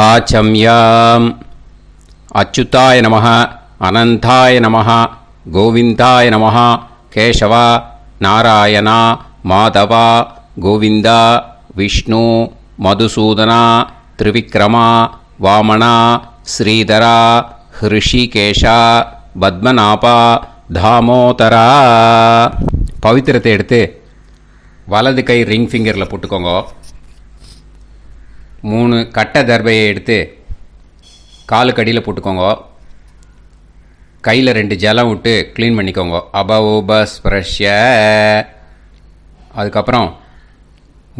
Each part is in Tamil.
ஆச்சம்யாம். அச்சுதாய நமः, அனந்தாய நமः, கோவிந்தாய நமः, கேசவா, நாராயணா, மாதவா, கோவிந்தா, விஷ்ணு, மதுசூதனா, திரிவிக்ரமா, வாமனா, ஸ்ரீதரா, ஹிருஷிகேஷா, பத்மநாபா, தாமோதரா. பவித்திரத்தை எடுத்து வலது கை ரிங் ஃபிங்கரில் போட்டுக்கோங்க. 3 கட்டை தர்பையை எடுத்து காலுக்கடியில் போட்டுக்கோங்க. கையில் 2 ஜலம் விட்டு க்ளீன் பண்ணிக்கோங்க. அபவோபஸ்பிரஷ்ய. அதுக்கப்புறம்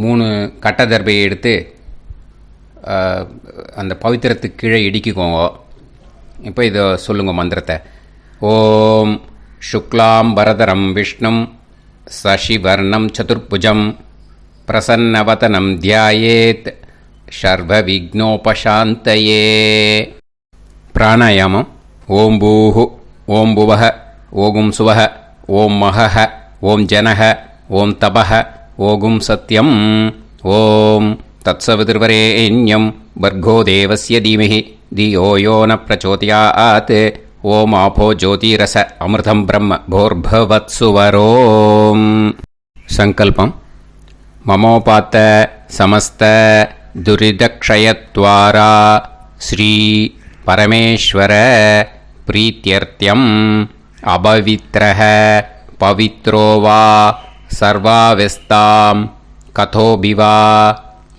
3 கட்டை தர்பையை எடுத்து அந்த பவித்திரத்துக்கு கீழே இடிக்கிக்கோங்க. இப்போ இதை சொல்லுங்க மந்திரத்தை. ஓம் சுக்லாம் வரதரம் விஷ்ணும் சசிவர்ணம் சதுர்புஜம் பிரசன்னவதனம் தியாயேத் சர்வ விக்னோபசாந்தயே. பிராணாயாமம். ஓம் பூஹு, ஓம் புவஹ, ஓகும் சுவஹ, ஓம் மஹஹ, ஓம் ஜனஹ, ஓம் தபஹ, ஓகும் சத்யம். ஓம் தத்சவிதுர்வரேண்யம் வர்கோ தேவஸ்ய தீமஹி தியோ யோ ந பிரச்சோதயாத். ஓம் ஆபோ ஜோதிரச அமிர்தம் பிரம்ம போர்பவத்சுவரோம். சங்கல்பம். மமோபாத்த சமஸ்த துரிதக்ஷயத்வாரா ஸ்ரீ பரமேஸ்வர பிரீத்யர்த்தியம் அபவித்ரஹ பவித்ரோ வா சர்வாவஸ்தாம் கதோபிவா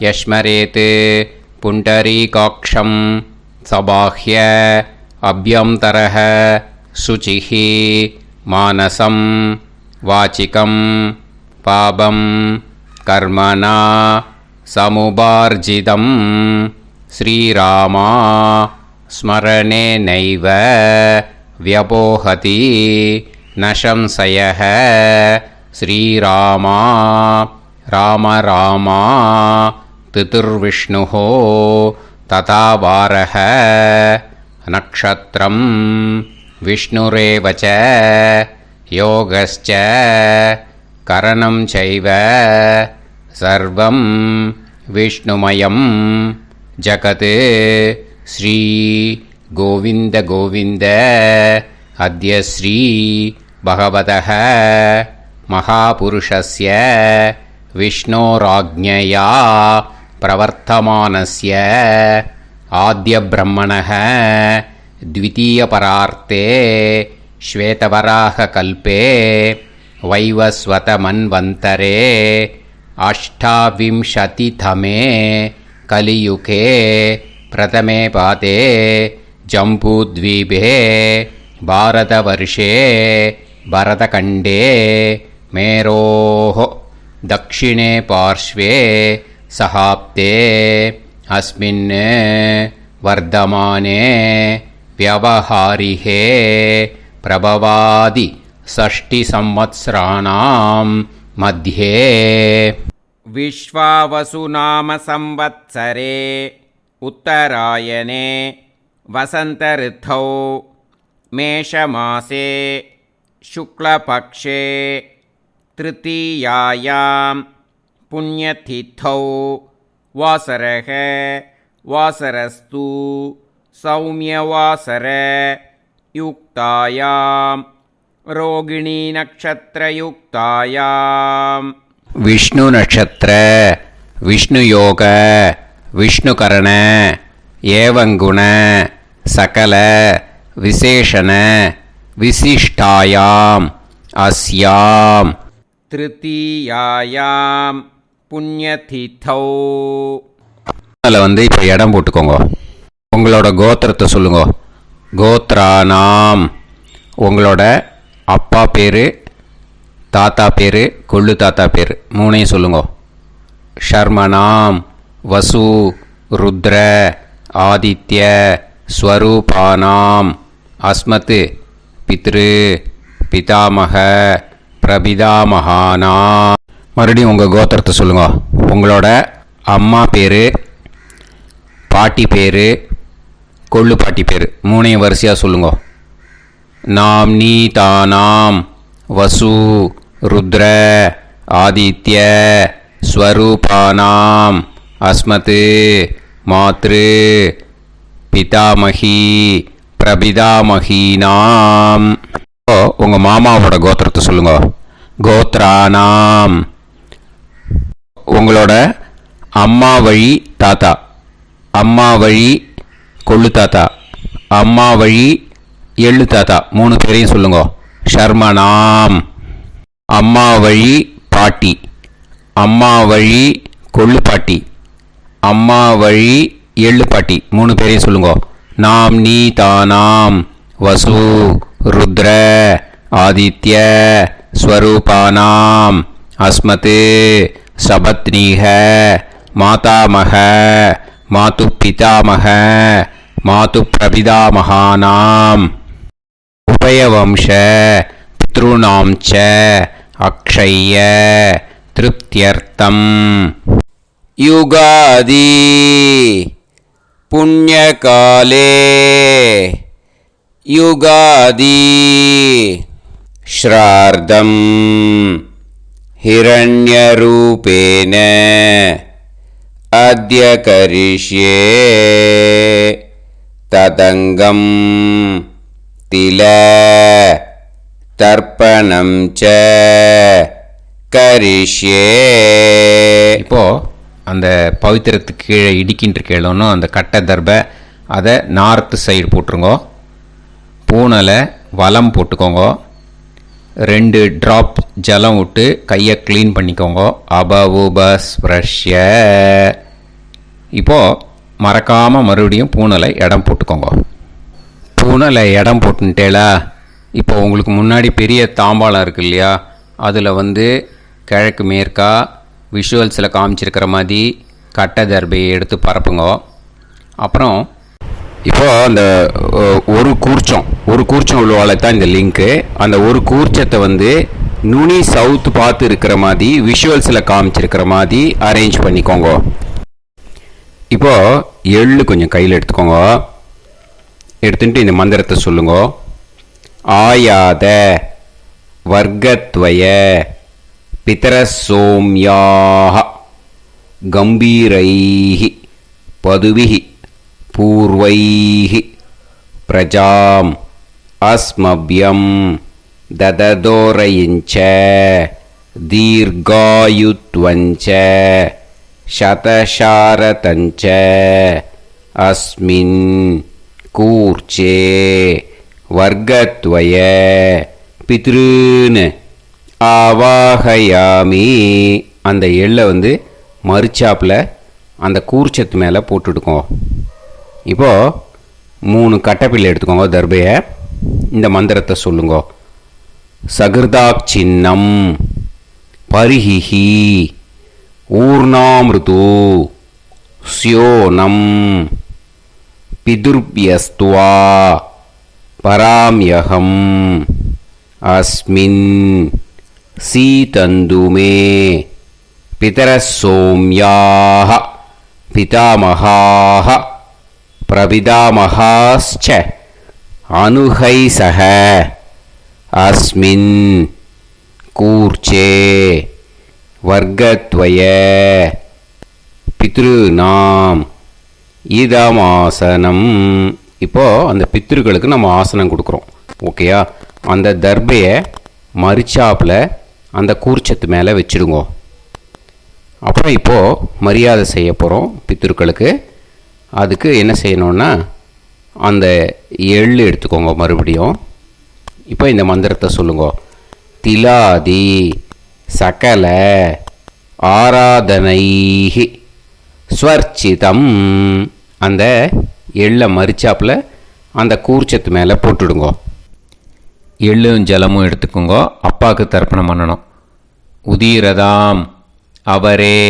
யஸ்மரேத் புண்டரீகாக்ஷம் சபாஹ்ய அப்யந்தரஹ சுசிஹ மானசம் வாசிகம் பாபம் கர்மணா சமுபார்ஜிதம் ஸ்ரீராமா ஸ்மரணேனைவ வ்யபோஹதி நசம்சயஹ. ஸ்ரீராமா ராம ராமா திதிர்விஷ்ணுஹோ ததா வாரஹ. நக்ஷத்ரம் விஷ்ணுரேவச யோகஸ்ச கரணம் சைவ சர்வம் விஷ்ணுமயம் ஜகத். ஸ்ரீ கோவிந்த கோவிந்த அத்ய ஸ்ரீ பகவதः மகாபுருஷஸ்ய விஷ்ணோராஜ்ஞயா பிரவர்த்தமானஸ்ய ஆத்ய பிரம்மணः த்விதீயபரார்த்தே ஸ்வேதவராக கல்பே வைவஸ்வத மன்வந்தரே அஷ்டாவிம்சதிதமே கலியுகே பிரதமே பாதே ஜம்பூத்வீபே பாரதவர்ஷே பரதகண்டே மேரோः தக்ஷிணே பார்ஷ்வே சஹாப்தே அஸ்மின் வர்தமானே व्यवहारिहे प्रभवादि षष्टि संवत्सराणां मध्ये विश्वावसु नाम संवत्सरे उत्तरायणे वसंत ऋतौ मेषमासे शुक्लपक्षे तृतीयायां पुण्यतिथौ वासरः वासरस्तु सौम्यवासर युक्तायां रोगिणी नक्षत्रयुक्तायां विष्णु नक्षत्र विष्णु योग विष्णुकरण एवं गुण सकल विशेषण विशिष्टायां अस्यां तृतीयायां पुण्यतिथौ. அதில் வந்து இப்போ இடம் போட்டுக்கோங்க. உங்களோட கோத்திரத்தை சொல்லுங்க. கோத்ரானாம். உங்களோட அப்பா பேர், தாத்தா பேர், கொள்ளு தாத்தா பேர் 3ஐயும் சொல்லுங்க. ஷர்மனாம் வசு ருத்ர ஆதித்ய ஸ்வரூபானாம் அஸ்மத் பித்ரு பிதாமக பிரபிதாமகானாம். மறுபடியும் உங்கள் கோத்திரத்தை சொல்லுங்க. உங்களோட அம்மா பேர், பாட்டி பேர், கொள்ளு பாட்டி பேர் 3ஐயும் வரிசையாக சொல்லுங்க. நாம் நீ தானாம் வசு ருத்ர ஆதித்ய ஸ்வரூபானாம் அஸ்மத் மாத்ரு பிதாமகி பிரபிதாமகீனாம். உங்கள் மாமாவோட கோத்திரத்தை சொல்லுங்க. கோத்ரானாம். உங்களோட அம்மா வழி தாத்தா, அம்மா வழி கொள்ளு தாத்தா, அம்மா வழி எள்ளு தாத்தா 3 பேரையும் சொல்லுங்க. ஷர்மனாம். அம்மா வழி பாட்டி, அம்மா வழி கொள்ளு பாட்டி, அம்மா வழி எள்ளு பாட்டி 3 பேரையும் சொல்லுங்க. நாம் நீ தானாம் வசு ருத்ர ஆதித்ய ஸ்வரூபானாம் அஸ்மத் சபத்னீஹ மாதாமக மாது பிதாமக மாது பிரபிதாமகானாம் உபயவம்ச பித்ருணாம் ச அக்ஷய்ய திருப்தியர்த்தம். யுகாதி புண்ணியகாலே யுகாதி ஸ்ரார்த்தம் ஹிரண்யரூபேன அத்ய கரிஷ்யே ததங்கம் தில தர்ப்பணம் ச கரிஷ்யே. இப்போ அந்த பவித்திரத்துக்கு கீழே இடிக்கின்ற கீழே அந்த கட்டை தர்பை அதை நார்த்து சைடு போட்டுருங்கோ. பூனலை வலம் போட்டுக்கோங்க. 2 ட்ராப் ஜலம் விட்டு கையை க்ளீன் பண்ணிக்கோங்க. அபவுபஸ்ப்ரஷ்ய. இப்போது மறக்காமல் மறுபடியும் பூனலை இடம் போட்டுக்கோங்க. பூனலை இடம் போட்டுட்டேலா. இப்போ உங்களுக்கு முன்னாடி பெரிய தாம்பாளம் இருக்கு இல்லையா, அதில் கிழக்கு மேற்கா விஷுவல்ஸில் காமிச்சிருக்கிற மாதிரி கட்டை தர்பையை எடுத்து பரப்புங்க. அப்புறம் இப்போது அந்த ஒரு கூர்ச்சம் உள்ளவாளை தான் இந்த லிங்க்கு. அந்த ஒரு கூர்ச்சத்தை நுனி சவுத்து பார்த்து இருக்கிற மாதிரி விஷுவல்ஸில் காமிச்சிருக்கிற மாதிரி அரேஞ்ச் பண்ணிக்கோங்க. இப்போது எள்ளு கொஞ்சம் கையில் எடுத்துக்கோங்க. எடுத்துட்டு இந்த மந்திரத்தை சொல்லுங்க. ஆயாத வர்க்கத்வய பிதரசோம்யாக கம்பீரைஹி பதுவிஹி பூர்வைஹி பிரஜாம் அஸ்மப்யம் தததோரயிஞ்ச தீர்காயுத்வஞ்ச சதசாரதஞ்ச அஸ்மின் கூர்ச்சே வர்க்கத்வய பித்ருன்னு ஆவாகயாமி. அந்த எள்ளை மறுச்சாப்பில் அந்த கூர்ச்சத்து மேலே போட்டுடுக்கோம். இப்போது 3 கட்டைப்பிள்ளை எடுத்துக்கோங்க. தர்பையை இந்த மந்திரத்தை சொல்லுங்க. சகிருதாக் சின்னம் பரிஹிஹி ஊர்ணாமிருது ஸ்யோனம் பிதுர்பியஸ்துவா பராம்யகம் அஸ்மின் சீதந்துமே பிதரசோம்யாக பிதாமகாः பிரபிதாமகாश्च அனுகைசக அஸ்மின் கூர்ச்சே வர்க்கத்வய பித்ருநாம் இதமாசனம். இப்போது அந்த பித்ருக்களுக்கு நம்ம ஆசனம் கொடுக்குறோம். ஓகேயா? அந்த தர்பையை மரிச்சாப்பில் அந்த கூர்ச்சத்து மேலே வச்சுடுங்க. அப்புறம் இப்போது மரியாதை செய்ய போகிறோம் பித்ருக்களுக்கு. அதுக்கு என்ன செய்யணுன்னா அந்த எள்ளு எடுத்துக்கோங்க. மறுபடியும் இப்போ இந்த மந்திரத்தை சொல்லுங்க. திலாதி சகல ஆராதனைஹி ஸ்வர்ச்சிதம். அந்த எள்ளை மரிச்சாப்பில் அந்த கூர்ச்சத்து மேலே போட்டுடுங்க. எள்ளும் ஜலமும் எடுத்துக்கோங்க. அப்பாவுக்கு தர்ப்பணம் பண்ணணும். உதீரதாம் அவரே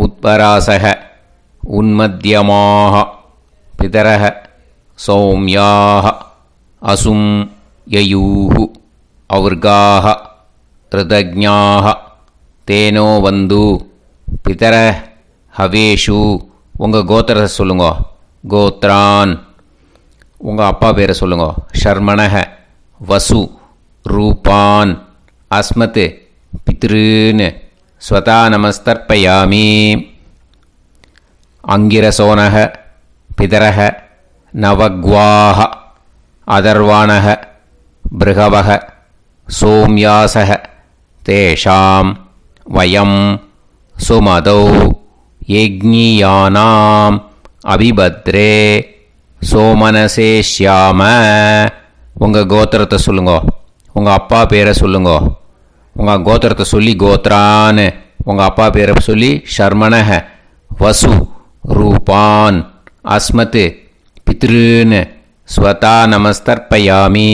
உத்பராசக உன்மத்தியமாக பிதரக சௌமியாக அசும் யயூஹு அவர்காக ரிதஜ்ஞாக தேனோ வந்து பிதர ஹவேஷு. உங்கள் கோத்திரத்தை சொல்லுங்க. கோத்ரான். உங்கள் அப்பா பேரை சொல்லுங்க. ஷர்மணக வசு ரூபான் அஸ்மத் பித்ருன்னு ஸ்வதா நமஸ்தர்ப்பயாமி. அங்கிரசோனக பிதரக நவக்வாஹ அதர்வாணக பிருகவக சோம்யாசக தேஷாம் வயம் சுமதௌ யஜ்ஞியானாம் அபிபத்ரே சோமனசேஷ்யாம. உங்கள் கோத்திரத்தை சொல்லுங்கோ, உங்கள் அப்பா பேரை சொல்லுங்கோ. உங்கள் கோத்திரத்தை சொல்லி கோத்ரான்னு, உங்கள் அப்பா பேரை சொல்லி ஷர்மணக வசு ரூபான் அஸ்மத் பித்ருன்னு ஸ்வதா நமஸ்தர்ப்பயாமி.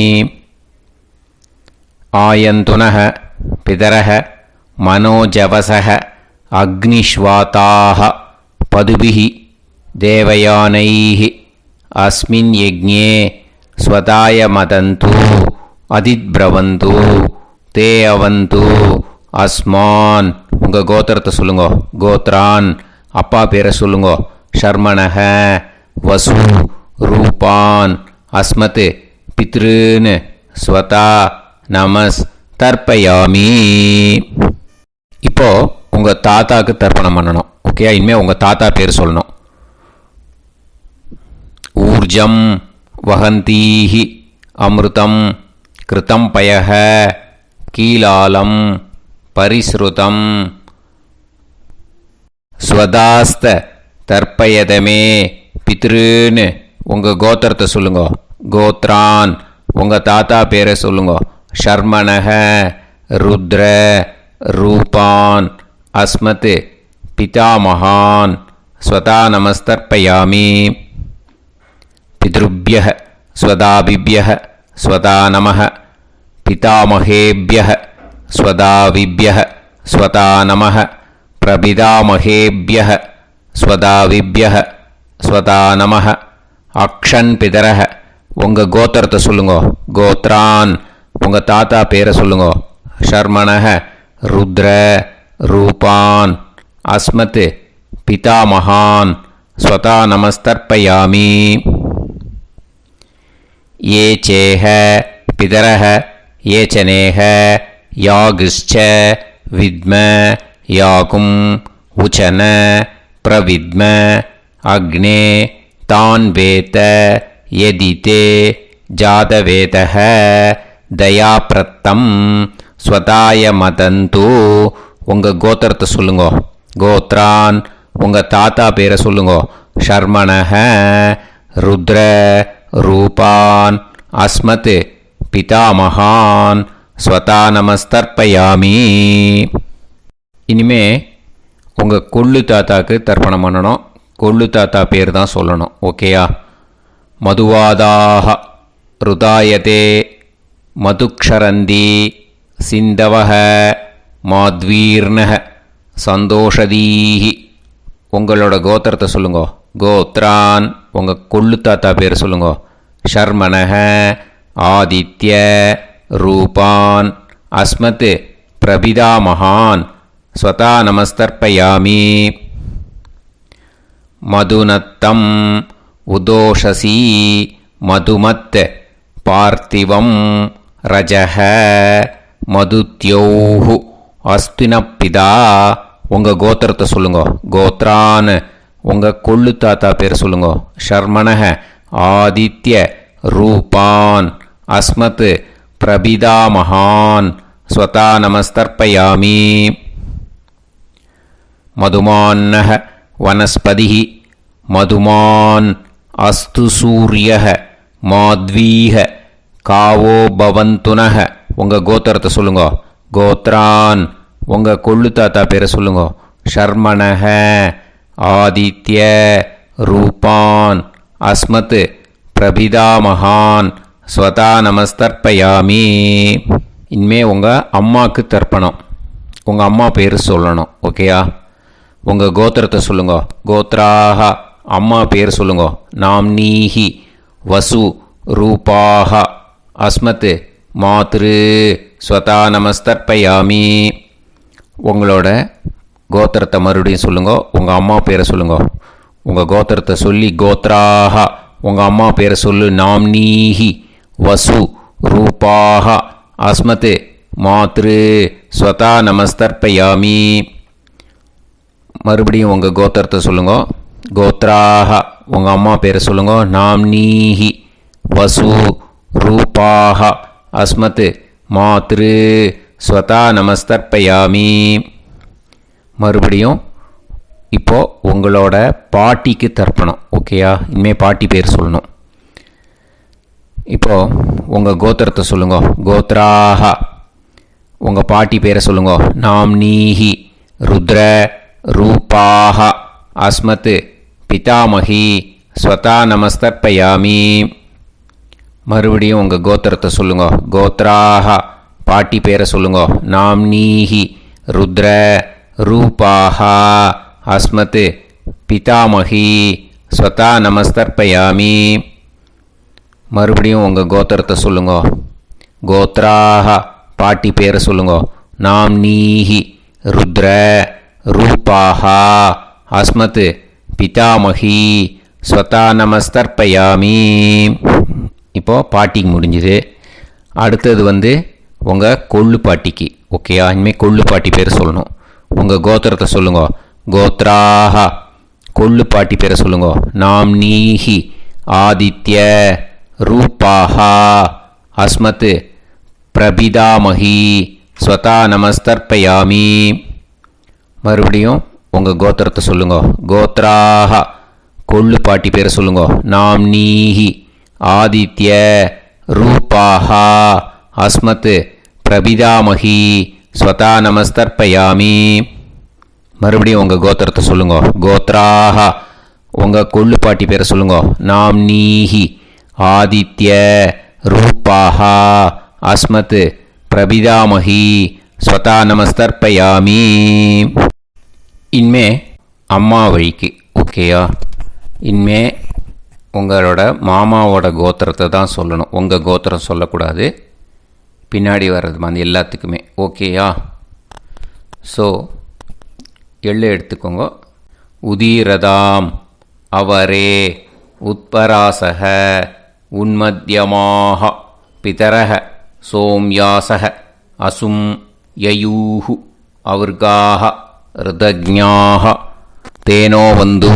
ஆயந்துனக பிதரக மனோஜவசக அக்னிஷ்வாதாக பதுபிஹி தேவயானைः அஸ்மின் யஜ்ஞே ஸ்வதாய மதந்து அதித்ப்ரவந்து தே அவது அஸ்மான். உங்கள் கோத்திரத்தை சொல்லுங்கோ, கோத்ரான் அப்பா பேரை சொல்லுங்கோ. ஷர்மணக வசு ரூபான் அஸ்மத் பித்ருன்னு ஸ்வதா நமஸ் தர்ப்பயாமி. இப்போ உங்கள் தாத்தாக்கு தர்ப்பணம் பண்ணணும். ஓகே, இனிமேல் உங்கள் தாத்தா பேர் சொல்லணும். ஊர்ஜம் வஹந்தீஹி அமிர்தம் கிருதம் பயஹ கீலாலம் பரிஸ்ருதம் ஸ்வதாஸ்த தர்ப்பயதமே பித்ருன்னு உங்கள் கோத்திரத்தை சொல்லுங்க. கோத்ரான் உங்கள் தாத்தா பேரை சொல்லுங்க. ஷர்மணக ருத்ர ரூபான் அஸ்மத் பிதாமகான் ஸ்வதா நமஸ்தர்ப்பயாமி. பித்ருப்யः ஸ்வதாபிப்யः ஸ்வதா நமः பிதாமகேப்யः ஸ்வதாவிப்யः ஸ்வதா நமः பிரபிதாமகேப்யः ஸ்வதாவிப்யः ஸ்வதா நமः. அக்ஷன் பிதரः உங்கள் கோத்திரத்தை சொல்லுங்கோ. கோத்ரான் உங்கள் தாத்தா பேரை சொல்லுங்கோ. ஷர்மணக ருத்ர ரூபான் அஸ்மத் பிதாமகான் ஸ்வதா நமஸ்தர்ப்பயாமி. ये चेह पितरः ये चनेह यागश्च विद्म याकुम् उचन प्रविद्म अग्ने तान् वेत यदिते जातवेदः दयाप्रत्तं स्वताय मदन्तु. உங்கள் கோத்திரத்தை சொல்லுங்கோ. கோத்ரான் உங்கள் தாத்தா பேரை சொல்லுங்கோ. ஷர்மணக ருத்ர ரூபான் அஸ்மத் பிதாமகான் ஸ்வதா நமஸ்தர்ப்பயாமி. இனிமே உங்கள் கொள்ளு தாத்தாக்கு தர்ப்பணம் பண்ணணும். கொள்ளு தாத்தா பேர் தான் சொல்லணும். ஓகேயா? மதுவாதாக ருதாயதே மதுக்ஷரந்தி சிந்தவக மாத்வீர்ணக சந்தோஷதீஹி. உங்களோட கோத்திரத்தை சொல்லுங்கோ. கோத்ரான் உங்கள் கொள்ளு தாத்தா பேர் சொல்லுங்கோ. ஷர்மணக ஆதித்ய ரூபான் அஸ்மத் பிரபிதாமகான் ஸ்வதா நமஸ்தர்ப்பயாமி. மதுநத்தம் உதோஷசி மதுமத் பார்த்திவம் ரஜஹ மதுத்யோஹு அஸ்தினப்பிதா. உங்கள் கோத்திரத்தை சொல்லுங்கோ. கோத்ரான் உங்கள் கொள்ளு தாத்தா பேர் சொல்லுங்கோ. ஷர்மணக ஆதித்ய ரூபான் அஸ்மத் பிரபிதாமகான் ஸ்வதா நமஸ்தர்ப்பயாமி. மதுமான்னக வனஸ்பதிஹி மதுமான் அஸ்து சூரியஹ மாத்வீஹ காவோ பவந்துனஹ. உங்கள் கோத்திரத்தை சொல்லுங்கோ. கோத்ரான் உங்கள் கொள்ளு தாத்தா பேரை சொல்லுங்கோ. ஷர்மணக ஆதித்ய ரூபான் அஸ்மத் பிரபிதாமகான் ஸ்வதா நமஸ்தர்ப்பயாமி. இனிமே உங்கள் அம்மாவுக்கு தர்ப்பணம். உங்கள் அம்மா பேர் சொல்லணும். ஓகேயா? உங்கள் கோத்திரத்தை சொல்லுங்கோ. கோத்ராக அம்மா பேர் சொல்லுங்கோ. நாம்னீஹி வசு ரூபாக அஸ்மத் மாத்ரு ஸ்வதா நமஸ்தர்ப்பயாமி. உங்களோட கோத்திரத்தை மறுபடியும் சொல்லுங்கோ. உங்கள் அம்மா பேரை சொல்லுங்கோ. உங்கள் கோத்திரத்தை சொல்லி கோத்ராக உங்கள் அம்மா பேரை சொல்லு. நாம்னீஹி வசு ரூபாக அஸ்மத் மாத்ரு ஸ்வதா நமஸ்தர்ப்பயாமி. மறுபடியும் உங்கள் கோத்திரத்தை சொல்லுங்கோ. கோத்ராஹ உங்கள் அம்மா பேரை சொல்லுங்க. நாம்னீஹி வசு ரூபாஹ அஸ்மத் மாத்ரு ஸ்வதா நமஸ்தர்ப்பயாமி. மறுபடியும் இப்போது உங்களோட பாட்டிக்கு தர்ப்பணம். ஓகேயா? இனிமேல் பாட்டி பேர் சொல்லணும். இப்போது உங்கள் கோத்திரத்தை சொல்லுங்க. கோத்ராஹ உங்கள் பாட்டி பேரை சொல்லுங்க. நாம்னீஹி ருத்ர ரூபாஹ அஸ்மத் பிதாமகி ஸ்வதா நமஸ்தர்ப்பயாமி. மறுபடியும் உங்கள் கோத்திரத்தை சொல்லுங்க. கோத்ராஹ பாட்டி பேரை சொல்லுங்க. நாம்னீஹி ருத்ர ரூபாஹ அஸ்மத் பிதாமகி ஸ்வதா நமஸ்தர்ப்பயாமி. மறுபடியும் உங்கள் கோத்திரத்தை சொல்லுங்க. கோத்ராஹ பாட்டி பேரை சொல்லுங்க. நாம்னீஹி ருத்ர ரூபாஹ அஸ்மத் பிதாமகி ஸ்வதா நமஸ்தர்ப்பயாமி. இப்போது பாட்டிக்கு முடிஞ்சுது. அடுத்தது உங்கள் கொள்ளு பாட்டிக்கு. ஓகேயா? இனிமேல் கொள்ளு பாட்டி பேர் சொல்லணும். உங்கள் கோத்திரத்தை சொல்லுங்க. கோத்ராஹ கொள்ளு பாட்டி பேரை சொல்லுங்க. நாம்னீஹி ஆதித்ய ரூபாஹ அஸ்மத் பிரபிதாமகி ஸ்வதா நமஸ்தர்ப்பயாமி. மறுபடியும் உங்கள் கோத்திரத்தை சொல்லுங்க. கோத்ராஹ கொள்ளு பாட்டி பேரை சொல்லுங்க. நாம்னீஹி ஆதித்ய ரூபாஹ அஸ்மத் பிரபிதாமகி ஸ்வதா நமஸ்தர்ப்பயாமி. மறுபடியும் உங்கள் கோத்திரத்தை சொல்லுங்க. கோத்ராஹ உங்கள் கொள்ளு பாட்டி பேரை சொல்லுங்க. நாம்னீஹி ஆதித்ய ரூபாஹ அஸ்மத் பிரபிதாமகி ஸ்வதா நமஸ்தர்ப்பயாமி. இனிமே அம்மா வழிக்கு. ஓகேயா? இனிமே உங்களோட மாமாவோட கோத்திரத்தை தான் சொல்லணும். உங்கள் கோத்திரம் சொல்லக்கூடாது. பின்னாடி வர்றது மாதிரி எல்லாத்துக்குமே. ஓகேயா? ஸோ எள்ளு எடுத்துக்கோங்க. உதீரதாம் அவரே உத்பராசக உன்மத்யமாக பிதரக சோம்யாசக அசும் யயூஹு அவர்காக ருதஜ்ஞாக தேனோ வந்து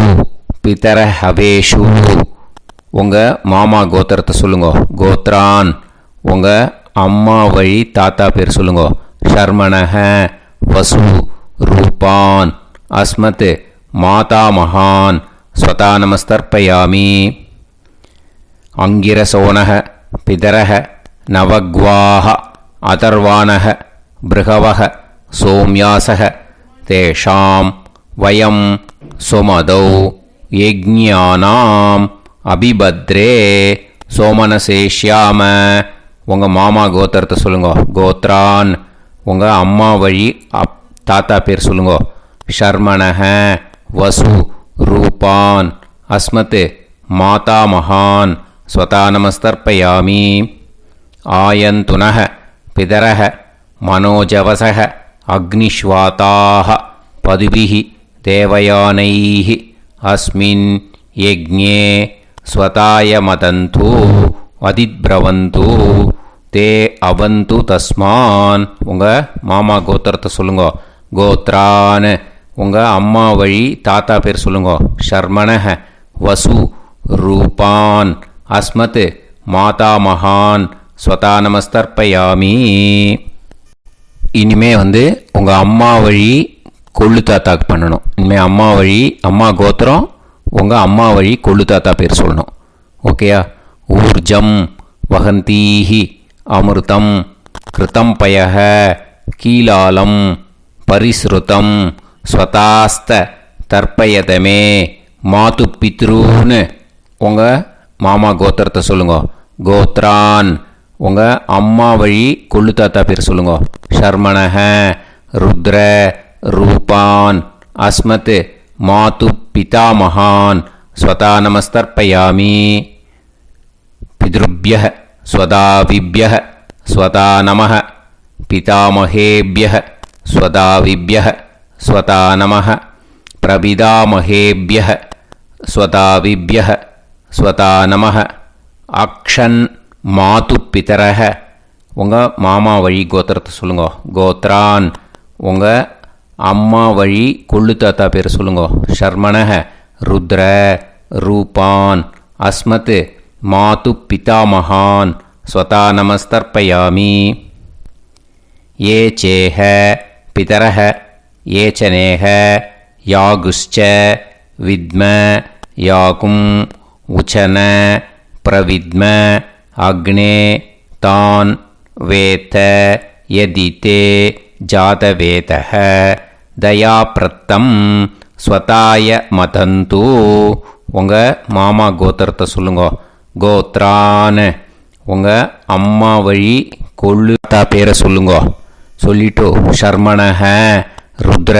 பிதர ஹவேஷு. உங்கள் மாமா கோத்திரத்தை சொல்லுங்க. கோத்ரான் உங்கள் அம்மா வழி தாத்தா பேர் சொல்லுங்க. ஷர்மணஹ வசு ரூபான் அஸ்மத் மாதா மகான் ஸ்வதா நமஸ்தர்ப்பயாமி. அங்கிரசோனஹ பிதரஹ நவக்வாஹ அதர்வாணஹ பிருகவஹ சோம்யாசஹ தேஷாம் வயம் சுமதௌ யஜ்ஞானாம் அபிபத்ரே சோமனசேஷ்யாம. உங்கள் மாமா கோத்திரத்தை சொல்லுங்க. கோத்ரான் உங்கள் அம்மா வழி தாத்தா பேர் சொல்லுங்க. ஷர்மணஹ வசு ரூபான் அஸ்மத் மாதா மகான் ஸ்வதா நமஸ்தர்ப்பயாமி. ஆயந்துனஹ பிதரஹ மனோஜவசஹ அக்னிஷ்வாதாஹ பதுபிஹி தேவயானைஹி அஸ்மின் யஜ்ஞே ஸ்வதாய மதந்து அதித்பிரவந்து தே அவந்து தஸ்மான். உங்கள் மாமா கோத்திரத்தை சொல்லுங்க. கோத்ரான் உங்கள் அம்மா வழி தாத்தா பேர் சொல்லுங்க. ஷர்மணஹ வசு ரூபான் அஸ்மத் மாதா மகான் ஸ்வதா நமஸ்தர்ப்பயாமி. இனிமே உங்கள் அம்மா வழி கொள்ளு தாத்தாக்கு பண்ணணும். இனிமேல் அம்மா வழி அம்மா கோத்திரம் உங்கள் அம்மா வழி கொள்ளு தாத்தா பேர் சொல்லணும். ஓகேயா? ஊர்ஜம் வகந்தீஹி அமிர்தம் கிருதம் பயஹ கீலாலம் பரிஸ்ருதம் ஸ்வதாஸ்த தர்ப்பயதமே மாது பித்ரூன்னு. உங்கள் மாமா கோத்திரத்தை சொல்லுங்க. கோத்ரான் உங்கள் அம்மா வழி கொள்ளு தாத்தா பேர் சொல்லுங்க. ஷர்மணஹ ருத்ர ரூபான் அஸ்மத் மாது பிதாமகான் ஸ்வதா நமஸ்தர்ப்பயாமி. பித்ருப்யஹ ஸ்வதாவிப்யஹ ஸ்வதா நமஹ பிதாமகேப்யஹ ஸ்வதாவிப்யஹ ஸ்வதா நமஹ பிரபிதாமகேப்யஹ ஸ்வதாவிப்யஹ ஸ்வதா நமஹ. அக்ஷன் மாது பிதரஹ உங்கள் மாமா வழி கோத்திரத்தை சொல்லுங்க. கோத்ரான் உங்கள் அம்மா வழி கொள்ளு தாத்தா பேர் சொல்லுங்க. ஷர்மணஹ ருத்ர ரூபான் அஸ்மத் மாது பிதாமகான் ஸ்வதா நமஸ்தர்ப்பயாமி. ये चेह पितरः ये च नेह यागुश्च विद्म याकुम् उचन प्रविद्म अग्ने तान् वेत यदिते जातवेतः दयाप्रत्तं स्वताय मदन्तु. உங்கள் மாமா கோத்திரத்தை சொல்லுங்க. கோத்ரான் உங்கள் அம்மா வழி கொள்ளுத்தா பேரை சொல்லுங்க. சொல்லிட்டு ஷர்மணஹ ருத்ர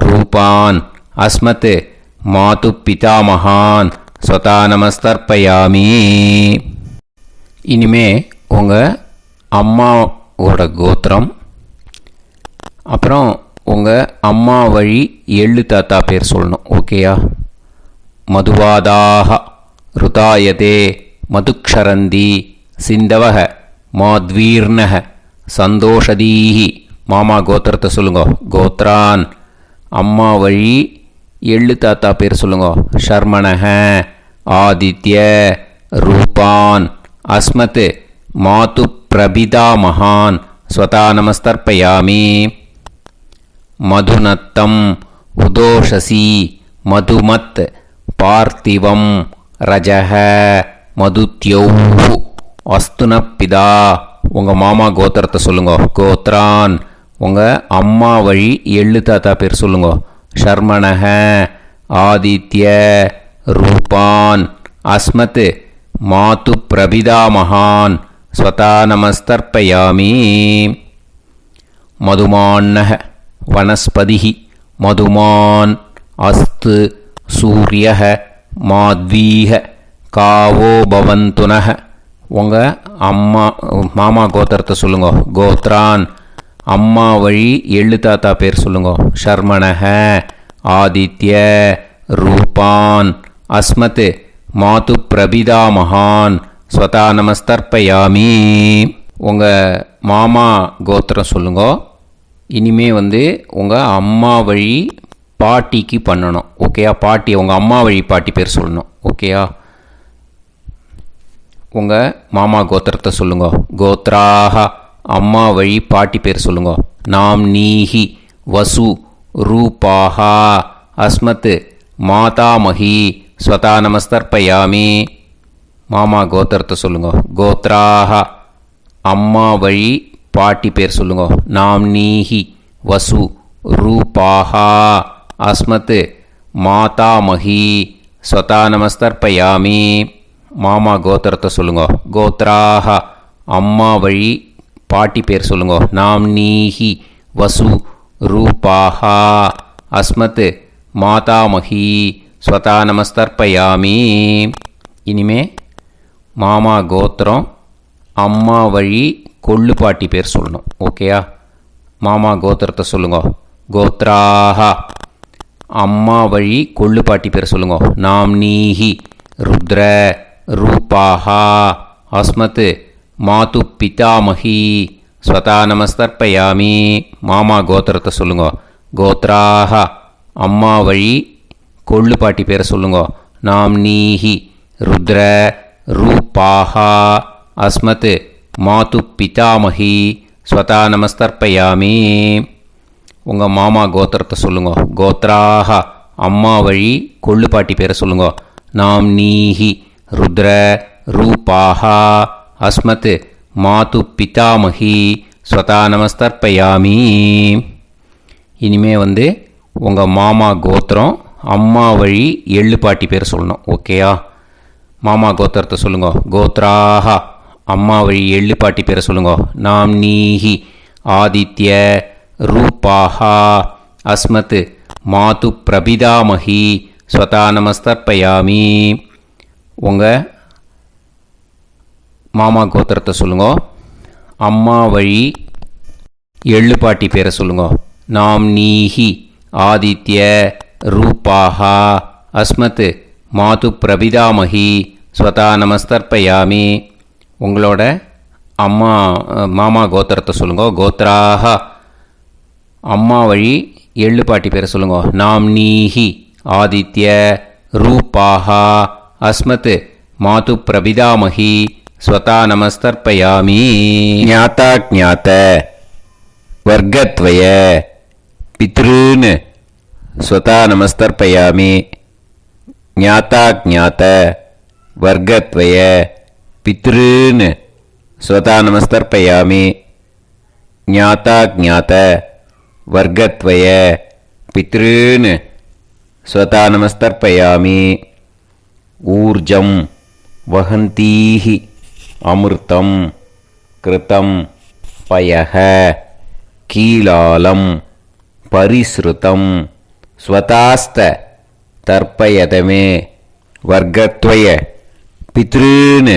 ரூபான் அஸ்மத் மாது பிதாமகான் ஸ்வதா நமஸ்தர்ப்பயாமி. இனிமே உங்கள் அம்மாவோட கோத்திரம், அப்புறம் உங்கள் அம்மா வழி எள்ளு தாத்தா பேர் சொல்லணும். ஓகேயா? மதுவாதாக ருதாயதே மதுக்ஷரந்தி சிந்தவக மாத்வீர்ணக சந்தோஷதீஹி. மாமா கோத்திரத்தை சொல்லுங்க. கோத்ரான் அம்மா வழி எள்ளு தாத்தா பேர் சொல்லுங்க. ஷர்மணஹ ஆதித்ய ரூபான் அஸ்மத் மாது பிரபிதா மகான் ஸ்வதா நமஸ்தர்ப்பயாமி. மதுநத்தம் உதோஷசி மதுமத் பார்த்திவம் ரஜஹ மதுத்யௌஹு அஸ்துனப்பிதா. உங்கள் மாமா கோத்திரத்தை சொல்லுங்க. கோத்ரான் உங்கள் அம்மா வழி எள்ளு தாத்தா பேர் சொல்லுங்க. ஷர்மணஹ ஆதித்ய ரூபான் அஸ்மத் மாது பிரபிதா மகான் ஸ்வதா நமஸ்தர்ப்பயாமி. மதுமான்னஹ வனஸ்பதிஹி மதுமான் அஸ்து சூரியஹ மாத்வீஹ காவோ பவந்துனஹ. உங்கள் மாமா கோத்திரத்தை சொல்லுங்க. கோத்ரான் அம்மா வழி எள்ளு தாத்தா பேர் சொல்லுங்க. ஷர்மணஹ ஆதித்ய ரூபான் அஸ்மத் மாது பிரபிதா மகான் ஸ்வதா நமஸ்தர்ப்பயாமி. உங்கள் மாமா கோத்திரம் சொல்லுங்க. இனிமே உங்கள் அம்மா வழி பாட்டிக்கு பண்ணணும். ஓகேயா? பாட்டி உங்கள் அம்மா வழி பாட்டி பேர் சொல்லணும். ஓகேயா? உங்கள் மாமா கோத்திரத்தை சொல்லுங்க. கோத்ராக அம்மா வழி பாட்டி பேர் சொல்லுங்க. நாம் நீஹி வசு ரூபாஹா அஸ்மத் மாதாமஹி ஸ்வதா நமஸ்தர்ப்பயாமி. மாமா கோத்திரத்தை சொல்லுங்க. கோத்ராக அம்மா வழி பாட்டி பேர் சொல்லுங்க. நாம் நீஹி வசு ரூபாஹா அஸ்மத் மாதாமஹி ஸ்வதா நமஸ்தர்ப்பயாமி. மாமா கோத்திரத்தை சொல்லுங்க. கோத்ராக அம்மா வழி பாட்டி பேர் சொல்லுங்க. நாம் நீஹி வசு ரூபாஹா அஸ்மத் மாதாமஹி ஸ்வதா நமஸ்தர்ப்பயாமி. இனிமே மாமா கோத்திரம் அம்மா வழி கொள்ளு பாட்டி பேர் சொல்லணும். ஓகேயா? மாமா கோத்திரத்தை சொல்லுங்க. கோத்ராக அம்மா வழி கொள்ளு பாட்டி பேர் சொல்லுங்க. நாம் நீஹி ருத்ர ரூபாஹா அஸ்மத் மாது பிதாமஹி ஸ்வதா நமஸ்தர்ப்பயாமி. மாமா கோத்திரத்தை சொல்லுங்க. கோத்ராக அம்மா வழி கொள்ளு பாட்டி பேரை சொல்லுங்க. நாம் நீஹி ருத்ர ரூபாஹா அஸ்மத் மாது பிதாமஹி ஸ்வதா நமஸ்தர்ப்பயாமி. உங்கள் மாமா கோத்திரத்தை சொல்லுங்க. கோத்ராக அம்மா வழி கொள்ளு பாட்டி பேரை சொல்லுங்க. நாம் நீஹி ருத்ர ரூபாஹா அஸ்மத் மாது பிதாமஹி ஸ்வதா நமஸ்தர்ப்பயாமி. இனிமே உங்கள் மாமா கோத்திரம் அம்மா வழி எள்ளு பாட்டி பேர் சொல்லணும். ஓகேயா? மாமா கோத்திரத்தை சொல்லுங்க. கோத்ராக அம்மா வழி எள்ளு பாட்டி பேரை சொல்லுங்க. நாம் நீஹி ஆதித்ய ரூபாஹா அஸ்மத் மாது பிரபிதாமஹி ஸ்வதா நமஸ்தர்ப்பயாமி. உங்கள் மாமா கோத்திரத்தை சொல்லுங்க. அம்மா வழி எள்ளு பாட்டி பேரை சொல்லுங்க. நாம் நீஹி ஆதித்ய ரூபாஹா அஸ்மத் மாது பிரபிதாமஹி ஸ்வதா நமஸ்தர்ப்பயாமி. உங்களோட மாமா கோத்திரத்தை சொல்லுங்க. கோத்ராக அம்மா வழி எள்ளு பாட்டி பேரை சொல்லுங்க. நாம் நீஹி ஆதித்ய रूपाः अस्मत् मातु प्रविदामहि स्वता नमस्तर्पयामि ज्ञाता ज्ञात वर्गत्वय पितॄन् स्वता नमस्तर्पयामि ज्ञाता ज्ञात वर्गत्वय पितॄन् स्वता नमस्तर्पयामि ज्ञाता ज्ञात वर्गत्वय पितॄन् स्वता नमस्तर्पयामि ऊर्जं वहन्तीः अमृतं कृतं पयः कीलालं परिसृतं स्वतास्त तर्पयत मे वर्गत्वय पितॄन्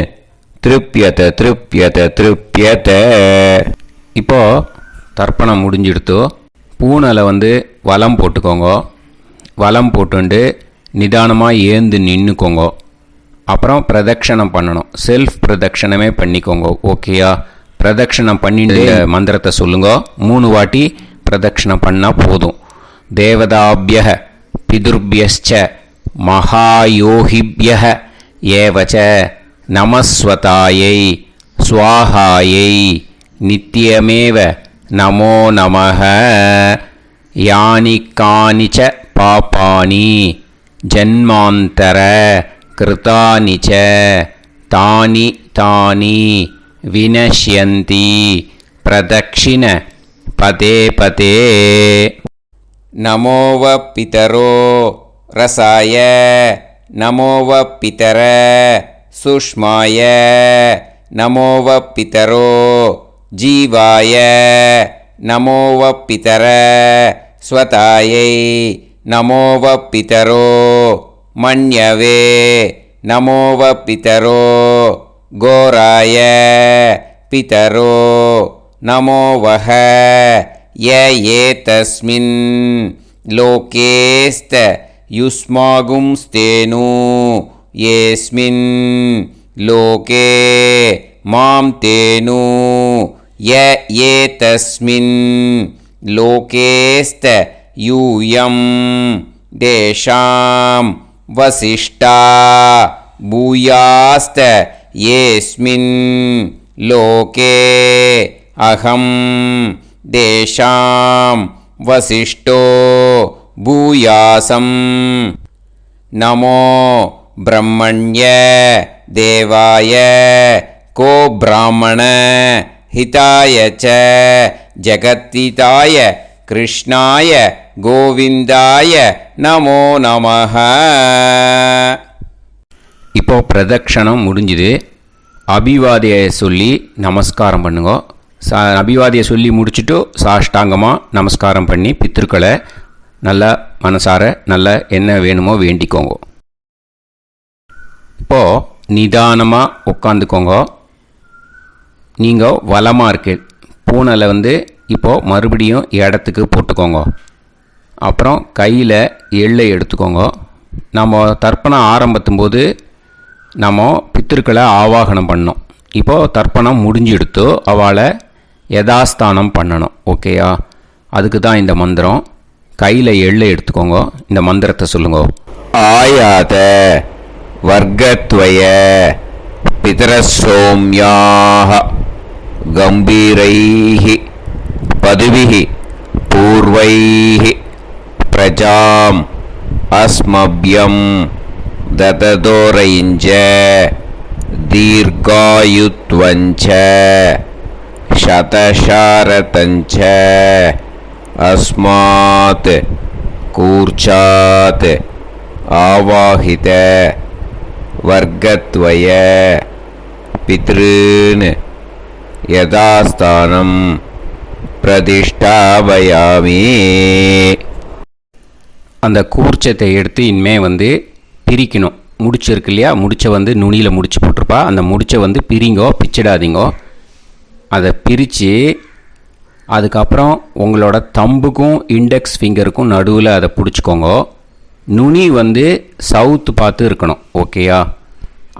திருப்பியத திருப்பியத திருப்பியத. இப்போ தர்ப்பணம் முடிஞ்சிடுத்து. பூனலை வலம் போட்டுக்கோங்க. வலம் போட்டுண்டு நிதானமாக ஏந்து நின்றுக்கோங்க. அப்புறம் பிரதட்சணம் பண்ணணும். செல்ஃப் பிரதட்சணமே பண்ணிக்கோங்க. ஓகேயா? பிரதட்சணம் பண்ணிட்டு மந்திரத்தை சொல்லுங்க. 3 வாட்டி பிரதட்சணம் பண்ணால் போதும். தேவதாபிய பிதுர்பியச்ச மகாயோகிபிய ஏவச்ச நமஸ்வதாயை ஸ்வாஹாயை நித்யமேவ நமோ நமः. யானி கானிச்ச பாபானி ஜன்மாந்தர கிருதானி ச தானி தானி வினஷ்யந்தி பிரதக்ஷிண பதே பதே. நமோவ பிதரோ ரசாய நமோவ பிதர சுஷ்மாய நமோவ பிதரோ ஜீவாய நமோவ பிதர ஸ்வதாயை நமோவ பிதரோ மன்யவே நமோவ பிதரோ கோராய பிதரோ நமோவஹ ய ஏதஸ்மின் லோகேஸ்த யுஸ்மாகும்ஸ்தேனு येस्मिन् लोके मां तेनु य एतस्मिन् लोकेस्त यूयं देशां वसिष्ठा भूयास्त येस्मिन् लोके अहं देशां वसिष्ठो भूयासं. नमो ब्रह्मण्य देवाय को ब्राह्मण हिताय च जगत्हिताय कृष्णाय गोविंदाय नमो नमः. இப்போ பிரதட்சணம் முடிஞ்சுது. அபிவாதியை சொல்லி நமஸ்காரம் பண்ணுங்க. அபிவாதியை சொல்லி முடிச்சுட்டு சாஷ்டாங்கமாக நமஸ்காரம் பண்ணி பித்ருக்களை நல்லா மனசார நல்லா என்ன வேணுமோ வேண்டிக்கோங்க. இப்போது நிதானமாக உட்காந்துக்கோங்க. நீங்கள் வலமாக இருக்கு பூனலை இப்போது மறுபடியும் இடத்துக்கு போட்டுக்கோங்க. அப்புறம் கையில் எள்ளை எடுத்துக்கோங்க. நம்ம தர்ப்பணம் ஆரம்பித்தும் போது நம்ம பித்திருக்களை ஆவாகனம் பண்ணோம். இப்போது தர்ப்பணம் முடிஞ்செடுத்து அவளை யதாஸ்தானம் பண்ணணும். ஓகேயா? அதுக்கு தான் இந்த மந்திரம். கையில் எள்ளை எடுத்துக்கோங்க. இந்த மந்திரத்தை சொல்லுங்க. ஆயாத வர்க்கத்வய பிதரசோம்யாஹ கம்பீரைஹி பதுவிஹி பூர்வைஹி பிரஜாம் அஸ்மப்யம் தததோரைஞ்ச தீர்காயுத்வஞ்ச சதசாரதஞ்ச அஸ்மாத் கூர்ச்சாத் ஆவாஹித வர்க்கத்வய பித்ருன் யதாஸ்தானம் பிரதிஷ்டாபயாமி. அந்த கூர்ச்சத்தை எடுத்து இனிமே பிரிக்கணும். முடிச்சிருக்கு இல்லையா? முடிச்சை நுனியில் முடிச்சு போட்டிருப்பா. அந்த முடிச்சை பிரிங்கோ, பிச்சிடாதீங்கோ. அதை பிரித்து அதுக்கப்புறம் உங்களோட தம்புக்கும் இண்டெக்ஸ் ஃபிங்கருக்கும் நடுவில் அதை பிடிச்சிக்கோங்க. நுனி சவுத்து பார்த்து இருக்கணும். ஓகேயா?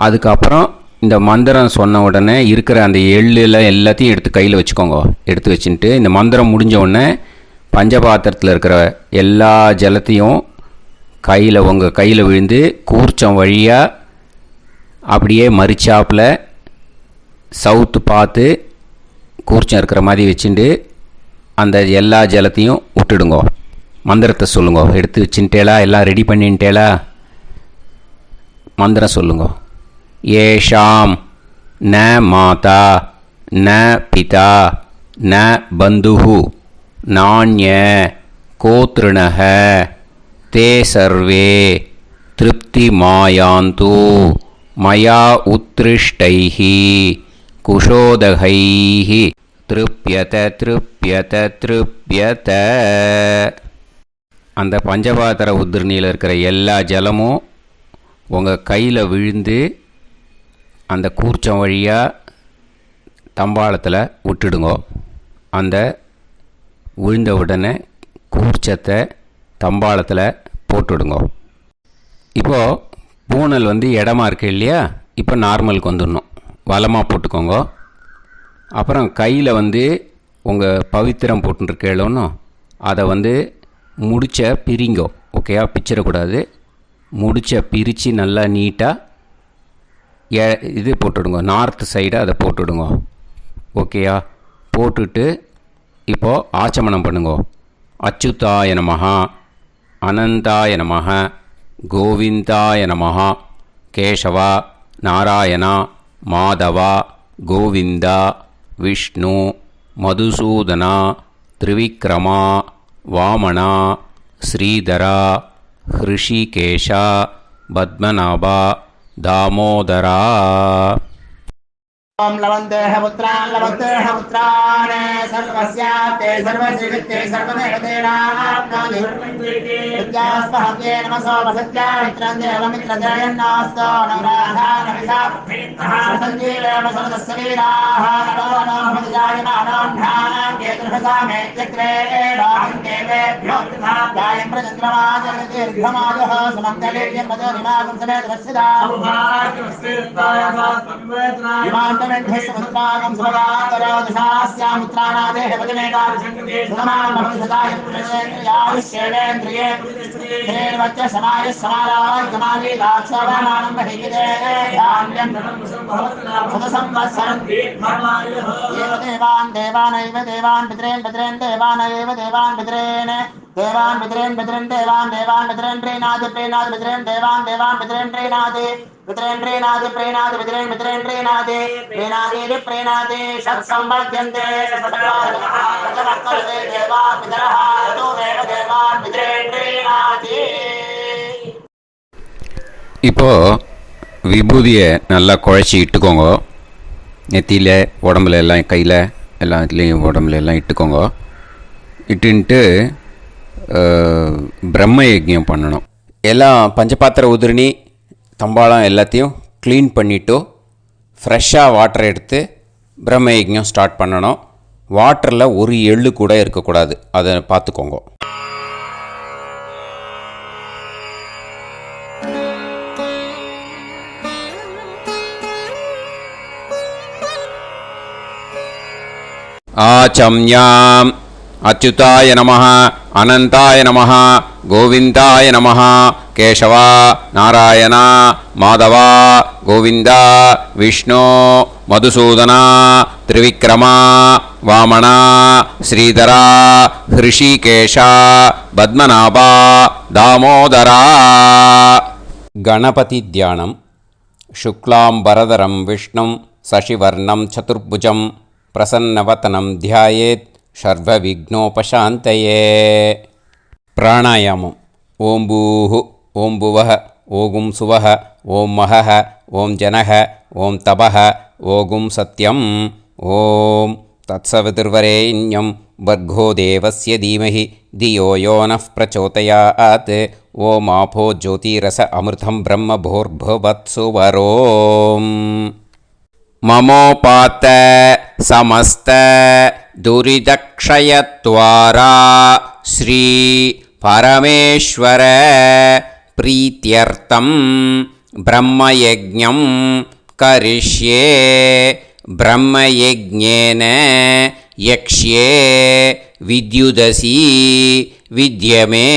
அதுக்கப்புறம் இந்த மந்திரம் சொன்ன உடனே இருக்கிற அந்த எள்ளில் எல்லாத்தையும் எடுத்து கையில் வச்சுக்கோங்க. எடுத்து வச்சுட்டு இந்த மந்திரம் முடிஞ்ச உடனே பஞ்சபாத்திரத்தில் இருக்கிற எல்லா ஜலத்தையும் உங்கள் கையில் விழுந்து கூர்ச்சம் வழியாக அப்படியே மறிச்சாப்பில் சவுத்து பார்த்து கூர்ச்சம் இருக்கிற மாதிரி வச்சுட்டு அந்த எல்லா ஜலத்தையும் விட்டுடுங்கோ. மந்திரத்தை சொல்லுங்கோ. எடுத்து வச்சுட்டேலா? எல்லாம் ரெடி பண்ணிட்டேலா? மந்திரம் சொல்லுங்கோ. ஏஷாம் ந மாதா ந பிதா ந பந்துஹு நாண்ய கோத்ருணஹ தே சர்வே திருப்தி மாயாந்து மயா உத்ருஷ்டைஹி குஷோதகைஹி திருப்யத திருப்யத திருப்யத. அந்த பஞ்சபாத்திர உதிர்ணியில் இருக்கிற எல்லா ஜலமும் உங்கள் கையில் விழுந்து அந்த கூர்ச்சம் வழியாக தம்பாளத்தில் விட்டுடுங்கோ. அந்த விழுந்த உடனே கூர்ச்சத்தை தம்பாளத்தில் போட்டுடுங்கோ. இப்போது பூனல் இடமா இருக்கு இல்லையா? இப்போ நார்மலுக்கு வந்துடணும். வலமாக போட்டுக்கோங்க. அப்புறம் கையில் உங்கள் பவித்திரம் போட்டுருக்கேளோன்னு அதை முடிச்ச பிரிங்கோ. ஓகேயா? பிச்சிடக்கூடாது. முடிச்ச பிரித்து நல்லா நீட்டாக இது போட்டுடுங்க. நார்த் சைடை அதை போட்டுடுங்க. ஓகேயா? போட்டுட்டு இப்போது ஆச்சமனம் பண்ணுங்க. அச்சுதாய நமஹ அனந்தாய நமஹ கோவிந்தாய நமஹ கேசவா நாராயணா மாதவா கோவிந்தா விஷ்ணு மதுசூதனா திரிவிக்ரமா வாமனா ஸ்ரீதரா ஹிருஷிகேஷா பத்மநாபா தாமோதரா. ओम लवन्तेह पुत्रान् लवन्तेह पुत्रान् सर्वस्याप्ते सर्वश्रीकृत्ये सर्वदेवतेनाप्नोति विद्यास्पहते नमसो वसत्या मित्रं देवमित्रजयन्नास्तो नवराधानविदासञ्जीवेम समदस्सवीराः नमो नमोऽजायमानं ध्यानं केतुर्भसामेत्यग्रे राहं देवेभ्यो ध्यानं प्रचन्द्रमाजनदीर्घमाजः सुमङ्गलेर्यन्मदो निमागं समेत वस्यदा विमानमेढ्यस्वपुत्रागं सुभगान्तरादशास्यामित्राणादेह पदमेकाभिषङ्गते समानमभिसदायुष्येवेन्द्रिये हेर्वच्च समायः समारागमाली दाक्षावानानं महिगिते धान्यं सदसंवत्सरं देवान् देवान् पितॄन् पितॄन् देवानैव देवान् पितॄन् देवान् पितॄन् पितॄन् देवान् देवान् पितॄन् प्रीणाति प्रीणाति पितॄन् देवान् देवान् पितॄन् प्रीणाति पितॄन् प्रीणाति प्रीणाति पितॄन् पितॄन् प्रीणाति प्रीणाति प्रीणाति षट्संवर्ध्यन्ते देवा पितरः तोमेव देवान् पितॄन् प्रीणाति. இப்போ விபூதியை நல்லா குழச்சி இட்டுக்கோங்க. நெத்தியில் உடம்புல எல்லாம் கையில் எல்லா இதுலேயும் உடம்புல எல்லாம் இட்டுக்கோங்க. இட்டுன்ட்டு பிரம்ம யஜ்ஞம் பண்ணணும். எல்லாம் பஞ்சபாத்திர உதிரணி தம்பாளம் எல்லாத்தையும் க்ளீன் பண்ணிவிட்டு ஃப்ரெஷ்ஷாக வாட்டர் எடுத்து பிரம்ம யஜ்ஞம் ஸ்டார்ட் பண்ணணும். வாட்டரில் ஒரு எள்ளு கூட இருக்கக்கூடாது. அதை பார்த்துக்கோங்க. ஆச்சம்யாம் அச்சுதாய நமஹ அனந்தாய நமஹ கோவிந்தாய நமஹ கேசவா நாராயணா மாதவா கோவிந்தா விஷ்ணு மதுசூதனா திரிவிக்ரமா வாமனா ஸ்ரீதரா ஹிருஷிகேஷா பத்மநாபா தாமோதரா. கணபதி தியானம். சுக்லாம்பரதரம் விஷ்ணும் சசிவர்ணம் சதுர்புஜம் பிரசன்னவதனம் தியாயேத் சர்வவிக்னோபசாந்தயே. பிராணாயாமம். ஓம் பூஹு ஓம் புவஹ ஓகும் சுவஹ ஓம் மஹஹ ஓம் ஜனஹ ஓம் தபஹ ஓகும் சத்யம். ஓம் தத்சவிதுர்வரேண்யம் வர்கோ தேவஸ்ய தீமஹி தியோ யோ நः பிரச்சோதயாத். ஓம் ஆபோ ஜோதிரஸ அமிர்தம் பிரம்ம போர்புவத்சு வரோம். மமோபாத்த சமஸ்த துரிதக்ஷயத்வாரா ஸ்ரீ பரமேஸ்வர பிரீத்யர்த்தம் பிரம்மயஜ்ஞம் கரிஷ்யே. பிரம்மயஜ்ஞேன யக்ஷ்யே வித்யுதசி வித்யமே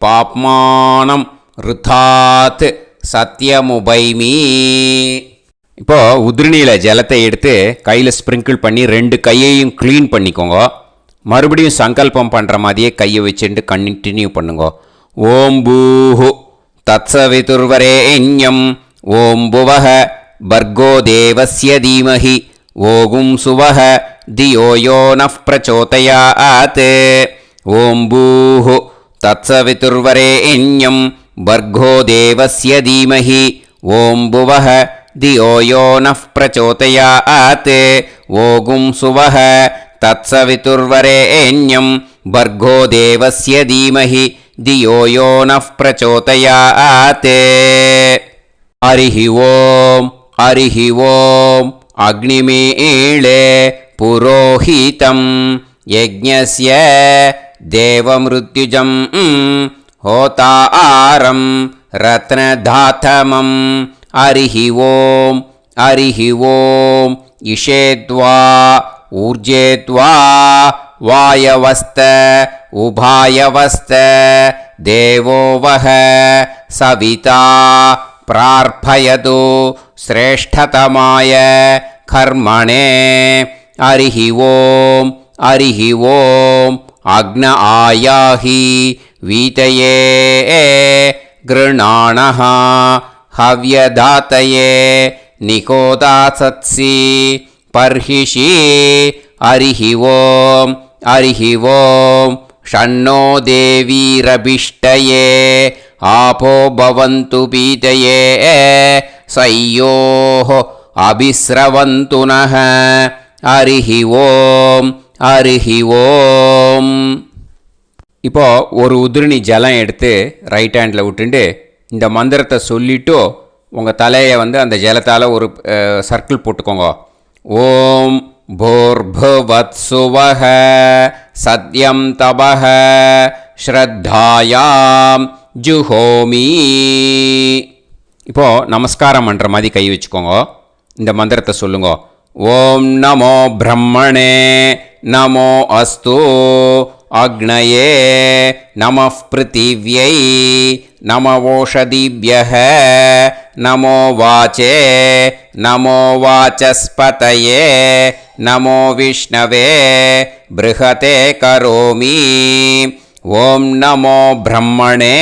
பாப்மானம் ருதாத் சத்யமுபைமி. இப்போ உதிரணியில் ஜலத்தை எடுத்து கையில் ஸ்ப்ரிங்கிள் பண்ணி 2 கையையும் க்ளீன் பண்ணிக்கோங்க. மறுபடியும் சங்கல்பம் பண்ணுற மாதிரியே கையை வச்சுட்டு கண்டினியூ பண்ணுங்க. ஓம் பூஹு தத்சவிதுர்வரேண்யம் ஓம் புவஹ பர்கோ தேவஸ்ய தீமஹி ஓகும் சுவஹ தியோ யோ நஃப் பிரச்சோதயாத். ஓம் பூஹு தத்சவிதுர்வரேண்யம் பர்கோ தேவஸ்ய தீமஹி ஓம் புவஹ தியோ யோ நஃப் பிரச்சோதயாத். ஓகும் சுவஹ தத்சவிதுர்வரேண்யம் பர்கோ தேவஸ்ய தீமஹி தியோ யோ நஃப் பிரச்சோதயாத். ஹரிஹி ஓம் ஹரிஹி ஓம் அக்னிமீளே புரோஹிதம் யஜ்ஞஸ்ய தேவமிருத்யுஜம் ஹோதாரம் ரத்னதாதமம். ஹரிஹி ஓம் ஹரிஹி ஓம் இஷேத்வா ஊர்ஜேத்வா வாயவஸ்த உபாயவஸ்த தேவோ வஹ சவிதா பிரார்ப்பயது ஸ்ரேஷ்டதமாய கர்மணே. ஹரிஹி ஓம் ஹரிஹி ஓம் அக்ன ஆயாஹி வீதயே கிருணாணஹ ஹவ்யதாத்தயே நிகோதாசத்சி பர்ஹிஷி. ஹரிஹி ஓம் ஹரிஹி ஓம் ஷண்ணோ தேவீரபிஷ்டயே ஆபோ பவந்து பீதயே சய்யோஹ அபிஸ்ரவந்து நஹ. ஹரிஹி ஓம் ஹரிஹி ஓம். இப்போ ஒரு உதிரணி ஜலம் எடுத்து ரைட் ஹேண்டில் விட்டுண்டு இந்த மந்திரத்தை சொல்லிவிட்டு உங்கள் தலையை அந்த ஜலத்தால் ஒரு சர்க்கிள் போட்டுக்கோங்க. ஓம் பூர்புவத்சுவஹ சத்யம் தபஹ ஸ்ரத்தாயாம் ஜுஹோமி. இப்போது நமஸ்காரம் பண்ணுற மாதிரி கை வச்சுக்கோங்க. இந்த மந்திரத்தை சொல்லுங்க. ஓம் நமோ பிரம்மணே நமோ அஸ்து அக்னயே நமः பிருத்திவ்யை நமவோஷதிभ्यः நமோ வாச்சே நமோ வாசஸ்பதயே நமோ விஷ்ணவே ப்ருஹதே கரோமி. ஓம் நமோ பிரம்மணே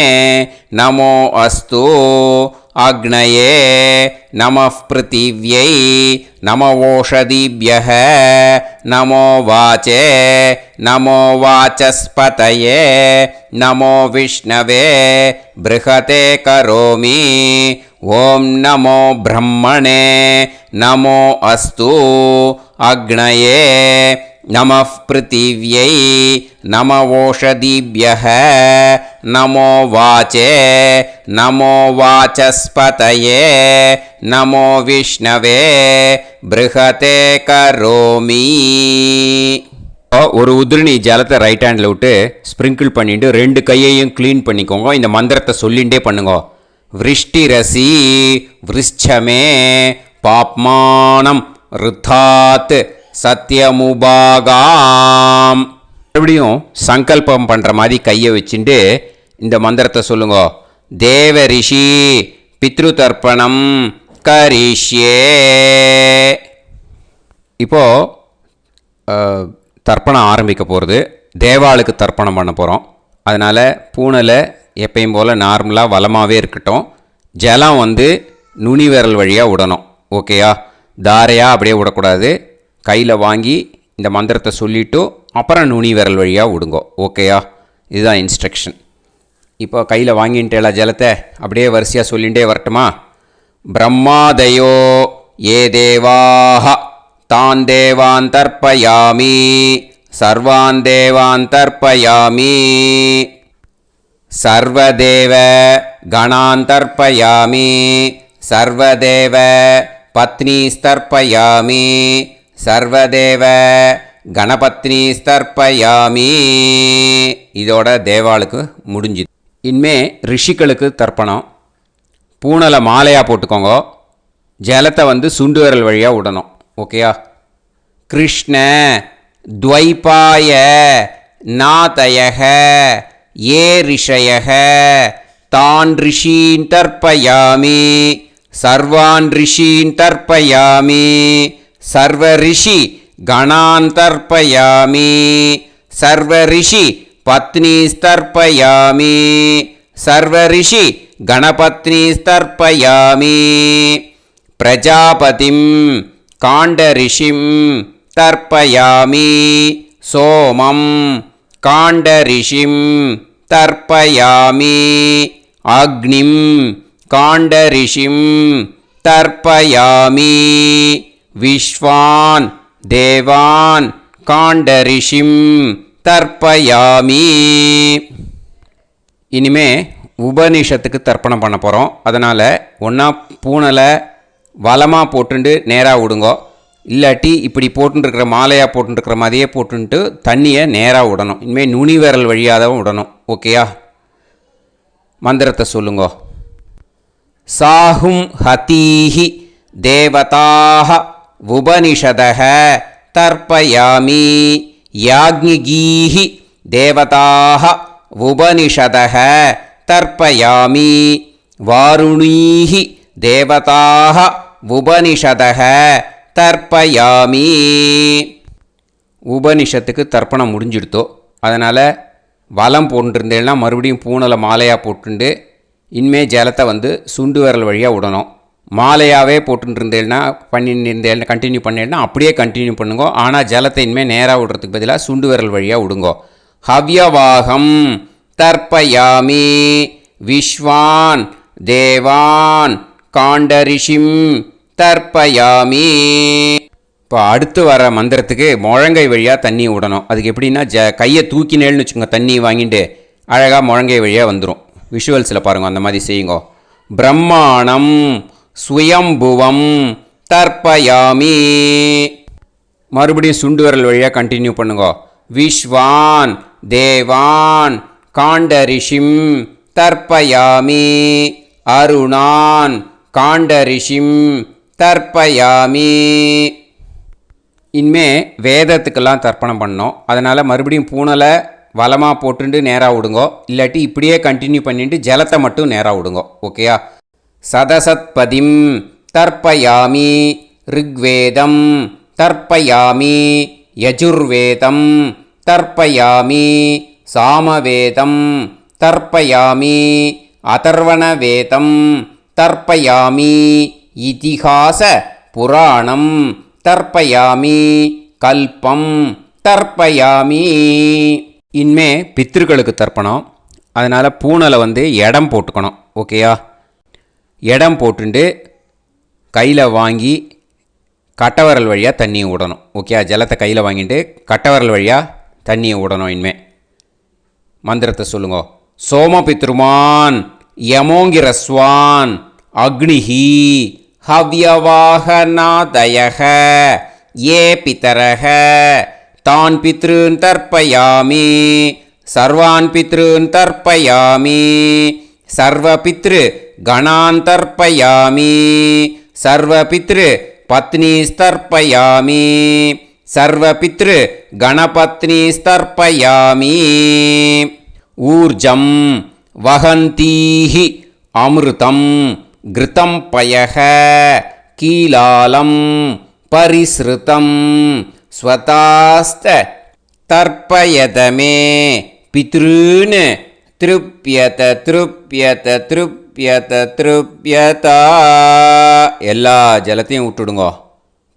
நமோ அஸ்து அக்னயே நமः பிருத்திவ்யை நமவோஷதிभ्यः நமோ வாச்சே நமோ வாசஸ்பதயே நமோ விஷ்ணவே ப்ருஹதே கரோமி. ஓம் நமோ பிரம்மணே நமோ அஸ்து அக்னயே நமः பிருத்திவ்யை நமவோஷதிभ्यः நமோ வாச்சே நமோ வாசஸ்பதயே நமோ விஷ்ணவே ப்ருஹதே கரோமி. ஒரு உதிரணி ஜலத்தை ரைட் ஹேண்டில் விட்டு ஸ்ப்ரிங்கிள் பண்ணிட்டு 2 கையையும் க்ளீன் பண்ணிக்கோங்க. இந்த மந்திரத்தை சொல்லிகிட்டே பண்ணுங்க. விருஷ்டிரசி விருஷ்சமே பாப்மானம் ருத்தாத் சத்யமுபாகாம். மறுபடியும் சங்கல்பம் பண்ணுற மாதிரி கையை வச்சுட்டு இந்த மந்திரத்தை சொல்லுங்க. தேவ ரிஷி பித்ரு தர்ப்பணம் கரிஷ்யே. இப்போது தர்ப்பணம் ஆரம்பிக்க போகிறது. தேவாளுக்கு தர்ப்பணம் பண்ண போகிறோம். அதனால் பூனலை எப்பயும் போல் நார்மலாக வளமாகவே இருக்கட்டும். ஜலம் நுனி விரல் வழியாக விடணும். ஓகேயா? தாரையாக அப்படியே விடக்கூடாது. கையில் வாங்கி இந்த மந்திரத்தை சொல்லிவிட்டு அப்புறம் நுனி விரல் வழியாக விடுங்கோ. ஓகேயா? இதுதான் இன்ஸ்ட்ரக்ஷன். இப்போ கையில் வாங்கிட்டேல ஜலத்தை அப்படியே வரிசையாக சொல்லிகிட்டே வரட்டுமா? பிரம்மாதயோ ஏ தேவாஹ தான் தேவான் தர்ப்பயாமி சர்வான் தேவான் தர்ப்பயாமி சர்வதேவ கணான் தர்ப்பயாமி சர்வதேவ பத்னீஸ்தர்ப்பயாமி சர்வதேவ கணபத்னீஸ்தர்ப்பயாமி. இதோட தேவாளுக்கு முடிஞ்சுது. இனிமே ரிஷிகளுக்கு தர்ப்பணம். பூனலை மாலையாக போட்டுக்கோங்க. ஜலத்தை சுண்டு விரல் வழியாக விடணும். ஓகேயா? கிருஷ்ண துவைபாய நாதயக ये ऋषयः तान् ऋषीन् तर्पयामि सर्वान् ऋषीन् तर्पयामि सर्वऋषि गणान् तर्पयामि सर्वऋषि पत्नीस्तर्पयामि सर्वऋषि गणपत्नीस्तर्पयामि प्रजापतिं काण्डऋषिं तर्पयामि सोमं काण्डऋषिं तर्पयामि अग्निं काण्डऋषिं तर्पयामि विश्वान् देवान् काण्डऋषिं तर्पयामि இனிமே உபனிஷத்துக்கு தர்ப்பணம் பண்ண போகிறோம். அதனால் ஒன்றா பூனலை வலமாக போட்டுண்டு நேராக விடுங்கோ, இல்லாட்டி இப்படி போட்டுருக்கிற மாலையாக போட்டுருக்கிற மாதிரியே போட்டுன்ட்டு தண்ணியை நேராக விடணும். இனிமேல் நுனி விரல் வழியாக தான் விடணும். ஓகேயா? மந்திரத்தை சொல்லுங்கோ. சாஹும் ஹதீஹி தேவதாக உபனிஷதः தர்ப்பயாமி யாக்ஞிகீஹி தேவதாக உபனிஷதः தர்ப்பயாமி வாருணீஹி தேவதாக உபனிஷதः தர்ப்பயாமி. உபனிஷத்துக்கு தர்ப்பணம் முடிஞ்சிடுத்தோ, அதனால் வலம் போட்டுருந்தேன்னா மறுபடியும் பூனலை மாலையாக போட்டுண்டு இனிமே ஜலத்தை சுண்டு விரல் வழியாக விடணும். மாலையாகவே போட்டுருந்தேன்னா பண்ணியிருந்தேன்னா கண்டினியூ பண்ணேன்னா அப்படியே கண்டினியூ பண்ணுங்க. ஆனால் ஜலத்தை இனிமேல் நேராக விடுறதுக்கு பதிலாக சுண்டு விரல் வழியாக விடுங்கோ. ஹவ்யவாகம் தர்ப்பயாமி விஸ்வான் தேவான் காண்டரிஷிம் தர்ப்பயாமி. இப்போ அடுத்து வர மந்திரத்துக்கு முழங்கை வழியாக தண்ணி விடணும். அதுக்கு எப்படின்னா கையை தூக்கினேன்னு வச்சுக்கோங்க, தண்ணி வாங்கிட்டு அழகாக முழங்கை வழியாக வந்துடும். விஷுவல்ஸில் பாருங்கள், அந்த மாதிரி செய்யுங்க. பிரம்மாணம் சுயம்புவம் தர்ப்பயாமி. மறுபடியும் சுண்டு விரல் வழியாக கண்டினியூ பண்ணுங்க. விஸ்வான் தேவான் காண்டரிஷிம் தர்ப்பயாமி அருணான் காண்டரிஷிம் தர்ப்பயாமி. இனிமே வேதத்துக்கெல்லாம் தர்ப்பணம் பண்ணோம். அதனால் மறுபடியும் பூனலை வலமாக போட்டுட்டு நேராக விடுங்கோ, இல்லாட்டி இப்படியே கண்டினியூ பண்ணிட்டு ஜலத்தை மட்டும் நேராக விடுங்கோ. ஓகேயா? சதசத்பதிம் தர்ப்பயாமி ரிக்வேதம் தர்ப்பயாமி யஜுர்வேதம் தர்ப்பயாமி சாமவேதம் தர்ப்பயாமி அதர்வணவேதம் தர்ப்பயாமி இதிஹாச புராணம் தர்ப்பயாமி கல்பம் தர்ப்பயாமி. இனிமே பித்ருக்களுக்கு தர்ப்பணம். அதனால் பூனலை இடம் போட்டுக்கணும். ஓகேயா? இடம் போட்டுண்டு கையில் வாங்கி கட்டவரல் வழியாக தண்ணியை விடணும். ஓகேயா? ஜலத்தை கையில் வாங்கிட்டு கட்டவரல் வழியாக தண்ணியை விடணும். இனிமே மந்திரத்தை சொல்லுங்க. சோமபித்ருமான் யமோங்கிரஸ்வான் அக்னிஹி ஹவ்யவாகநாதயக ஏ பிதரக தான் பித்ருன் தர்ப்பயாமி சர்வான் பித்ருன் தர்ப்பயாமி சர்வபித்ரு கணான் தர்ப்பயாமி சர்வபித்ரு பத்னிஸ்தர்ப்பயாமி சர்வபித்ரு கணபத்னிஸ்தர்ப்பயாமி. ஊர்ஜம் வஹந்தீஹி அமிர்தம் கிருதம் பயக கீலாலம் பரிஸ்ருதம் ஸ்வதாஸ்த தர்ப்பயதமே பித்ருன் திருப்யத திருப்யத திருப்யத திருப்யதா. எல்லா ஜலத்தையும் விட்டுடுங்கோ.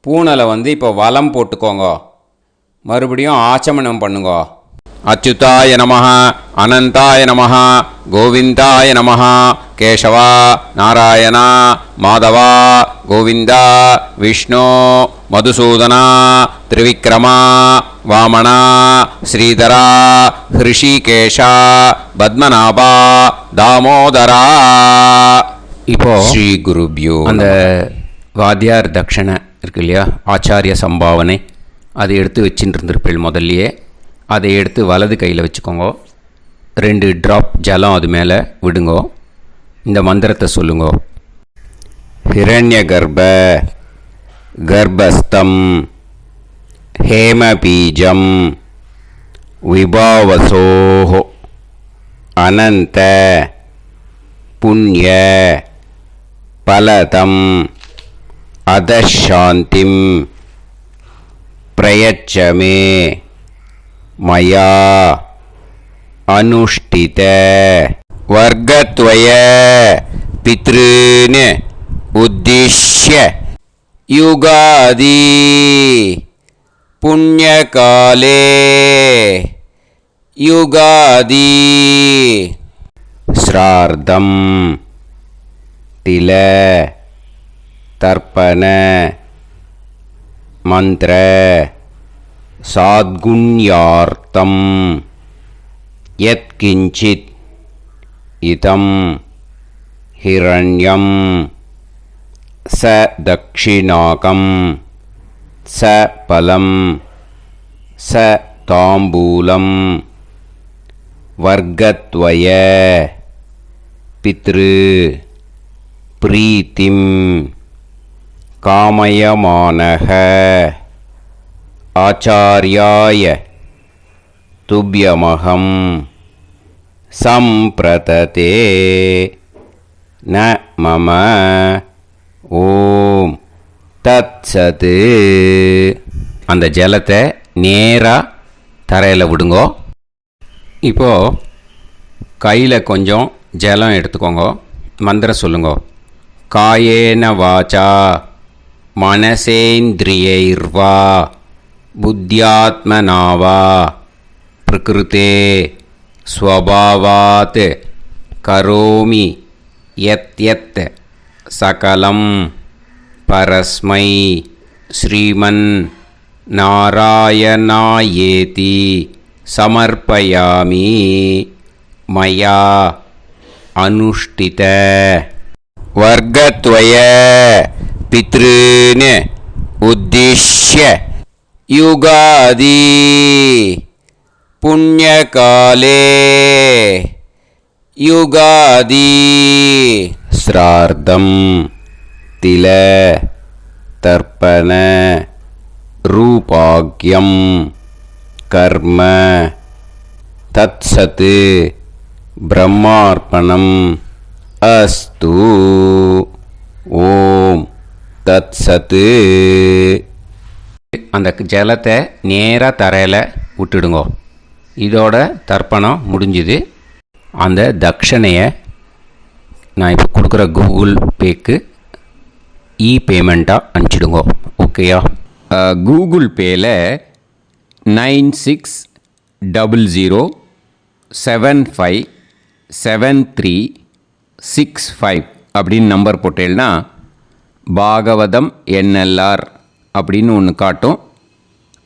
பூனலை இப்போ வலம் போட்டுக்கோங்க. மறுபடியும் ஆச்சமனம் பண்ணுங்கோ. அச்சுதாய நமஹ அனந்தாய நமஹ கோவிந்தாய நமஹ கேசவா நாராயணா மாதவா கோவிந்தா விஷ்ணு மதுசூதனா திரிவிக்ரமா வாமனா ஸ்ரீதரா ஹிருஷிகேஷா பத்மநாபா தாமோதரா. இப்போ ஸ்ரீ குருப்யோ அந்த வாத்தியார் தட்சணை இருக்கு இல்லையா, ஆச்சாரிய சம்பாவனை, அதை எடுத்து வச்சுட்டு இருந்திருப்பேள் முதல்லையே. அதை எடுத்து வலது கையில் வச்சுக்கோங்க. 2 ட்ராப் ஜலம் அது மேலே விடுங்கோ. இந்த மந்திரத்தை சொல்லுங்கோ. ஹிரண்ய கர்ப்ப கர்ப்பஸ்தம் ஹேமபீஜம் விபாவசோஹோ अनन्त पुण्य फलदम् अधशान्तिं प्रयच्छ मे मया अनुष्ठित वर्गद्वय पितॄन् उद्दिश्य युगादि पुण्यकाले युगादि श्रार्धं तिल तर्पण मंत्र साद्गुण्यार्थं यत्किंचित् इदं हिरण्यं स दक्षिणाकं स फलं स ताम्बूलं वर्गद्वय पितृ प्रीतिं कामयमानः आचार्याय तुभ्यमहं सम्प्रतते न मम ஓம் தத்சது. அந்த ஜலத்தை நேராக தரையில் விடுங்கோ. இப்போது கையில் கொஞ்சம் ஜலம் எடுத்துக்கோங்க. மந்திரம் சொல்லுங்க. காயேன வாச்சா மனசேந்திரியைர்வா புத்தியாத்மனாவா பிரகிருதே ஸ்வபாவாத் கரோமி யத் யத் सकलं परस्मै श्रीमन् नारायणायेति समर्पयामि मया अनुष्ठित वर्गद्वय पितॄन् उद्दिश्य युगादि पुण्यकाले युगादि श्रार्धं तिल तर्पण रूपाग्यं कर्म तत्सत् ब्रह्मार्पणम् अस्तु. ஓம் தத்சத். அந்த ஜலத்தை நேராக தரையில் விட்டுடுங்கோ. இதோட தர்ப்பணம் முடிஞ்சுது. அந்த தட்சணையை நான் இப்போ கொடுக்குற கூகுள் பேக்கு பேமெண்ட்டாக அனுப்பிச்சிடுங்க. ஓகேயா? கூகுள் பேயில் 9600757365 அப்படின்னு நம்பர் போட்டேன்னா பாகவதம் NLR அப்படின்னு ஒன்று காட்டும்.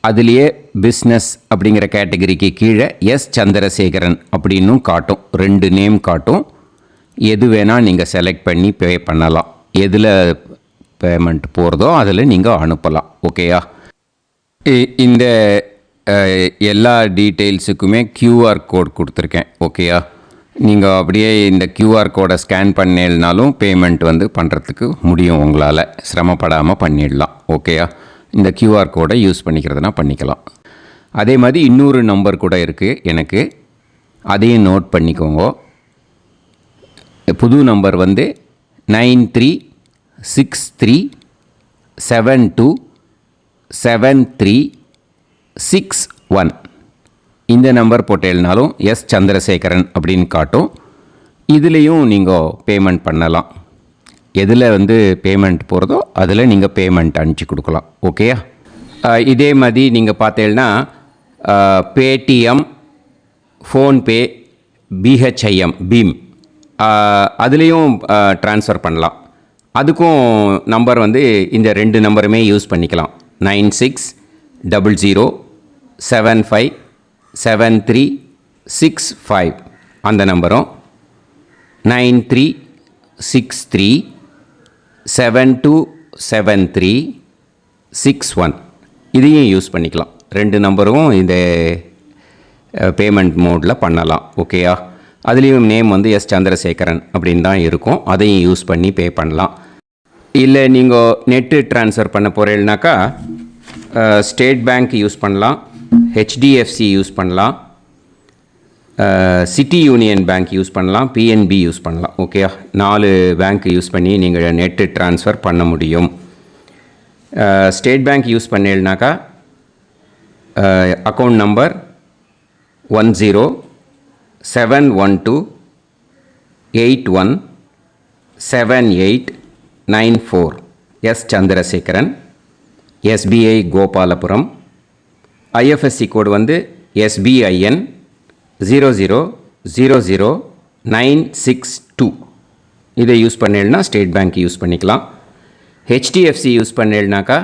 அதுலேயே பிஸ்னஸ் அப்படிங்கிற கேட்டகரிக்கு கீழே எஸ் சந்திரசேகரன் அப்படின்னும் காட்டும். 2 நேம் காட்டும். எது வேணால் நீங்கள் செலக்ட் பண்ணி பே பண்ணலாம். எதில் பேமெண்ட் போகிறதோ அதில் நீங்கள் அனுப்பலாம். ஓகேயா? இந்த எல்லா டீட்டெயில்ஸுக்குமே QR கோட் கொடுத்துருக்கேன். ஓகேயா? நீங்கள் அப்படியே இந்த QR கோடை ஸ்கேன் பண்ணேனாலும் பேமெண்ட் பண்ணுறதுக்கு முடியும். உங்களால் சிரமப்படாமல் பண்ணிடலாம். ஓகேயா? இந்த QR கோடை யூஸ் பண்ணிக்கிறதுனா பண்ணிக்கலாம். அதே மாதிரி இன்னொரு நம்பர் கூட இருக்குது எனக்கு. அதையும் நோட் பண்ணிக்கோங்க. புது நம்பர் 9363727361. இந்த நம்பர் போட்டேனாலும் எஸ் சந்திரசேகரன் அப்படின்னு காட்டும். இதுலேயும் நீங்கள் பேமெண்ட் பண்ணலாம். எதில் பேமெண்ட் போகிறதோ அதில் நீங்கள் பேமெண்ட் அனுப்பிச்சி கொடுக்கலாம். ஓகேயா? இதே மாதிரி நீங்கள் பார்த்தேன்னா பேடிஎம், ஃபோன்பே, பிஹெச்ஐஎம், பீம் அதுலேயும் ட்ரான்ஸ்ஃபர் பண்ணலாம். அதுக்கும் நம்பர் இந்த 2 நம்பருமே யூஸ் பண்ணிக்கலாம். 9600757365 அந்த நம்பரும் 9363727361 இதையும் யூஸ் பண்ணிக்கலாம். 2 நம்பரும் இந்த பேமெண்ட் மோடில் பண்ணலாம். ஓகேயா? அதுலேயும் நேம் எஸ் சந்திரசேகரன் அப்படின்னு தான் இருக்கும். அதையும் யூஸ் பண்ணி பே பண்ணலாம். இல்லை நீங்கள் நெட்டு ட்ரான்ஸ்ஃபர் பண்ண போகிறீங்கனாக்கா ஸ்டேட் பேங்க் யூஸ் பண்ணலாம், HDFC யூஸ் பண்ணலாம், சிட்டி யூனியன் பேங்க் யூஸ் பண்ணலாம், பிஎன்பி யூஸ் பண்ணலாம். ஓகே, 4 பேங்க் யூஸ் பண்ணி நீங்கள் நெட்டு ட்ரான்ஸ்ஃபர் பண்ண முடியும். ஸ்டேட் பேங்க் யூஸ் பண்ணீங்கன்னாக்கா account number 1071281789 S Chandrasekaran, SBI Gopalapuram. IFSC code வந்து SBIN 0000962. இதை யூஸ் பண்ணீங்கன்னா ஸ்டேட் பேங்க் யூஸ் பண்ணிக்கலாம். HDFC யூஸ் பண்ணீங்கன்னாக்கா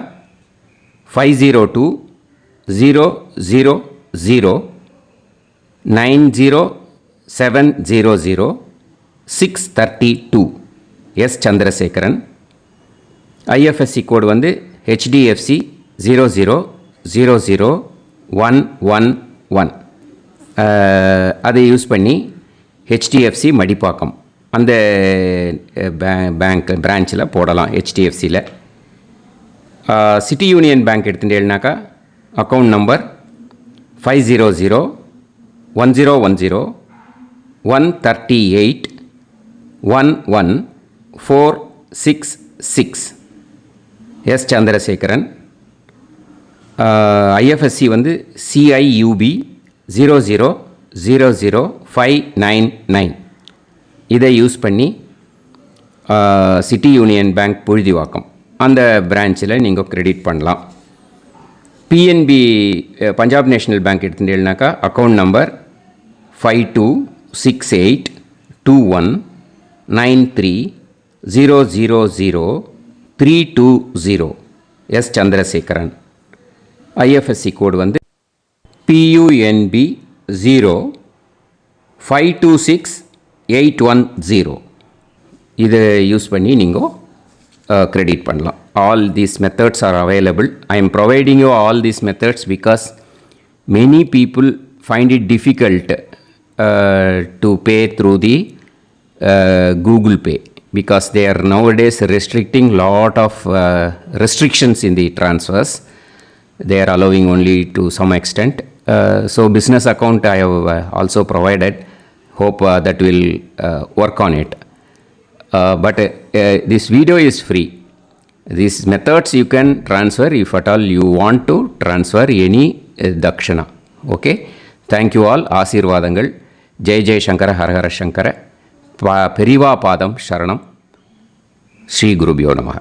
5020090700 எஸ் சந்திரசேகரன். ஐஎஃப்எஸ்சி கோடு வந்து HDFC 0000111. அதை யூஸ் பண்ணி HDFC மடிப்பாக்கம் அந்த பேங்க் பிரான்ச்சில் போடலாம். HDFCயில் சிட்டி யூனியன் பேங்க் எடுத்துட்டேன்னாக்கா account number 5001010381146 S Chandrasekaran. IFSC வந்து CIUB 0000599. இதை யூஸ் பண்ணி சிட்டி யூனியன் பேங்க் புழுதிவாக்கம் அந்த பிரான்ச்சில் நீங்கள் கிரெடிட் பண்ணலாம். பிஎன்பி பஞ்சாப் நேஷ்னல் பேங்க் எடுத்துட்டீங்கன்னாக்கா account number 52682193000320 S Chandrasekaran. IFSC code வந்து PUNB 0526810. இதை யூஸ் பண்ணி நீங்கள் கிரெடிட் பண்ணலாம். All these methods are available. I am providing you all these methods because many people find it difficult to pay through the Google Pay because they are nowadays restricting lot of restrictions in the transfers. They are allowing only to some extent. So business account I have also provided. Hope that will work on it. But this video is free. These methods you can transfer if at all you want to transfer any dakshana. Okay. Thank you all. ஆசீர்வாதங்கள். ஜெய் ஜெய் சங்கர ஹரஹர சங்கர. பெரிவா பாதம் சரணம். ஸ்ரீ குருபியோ நமஹ.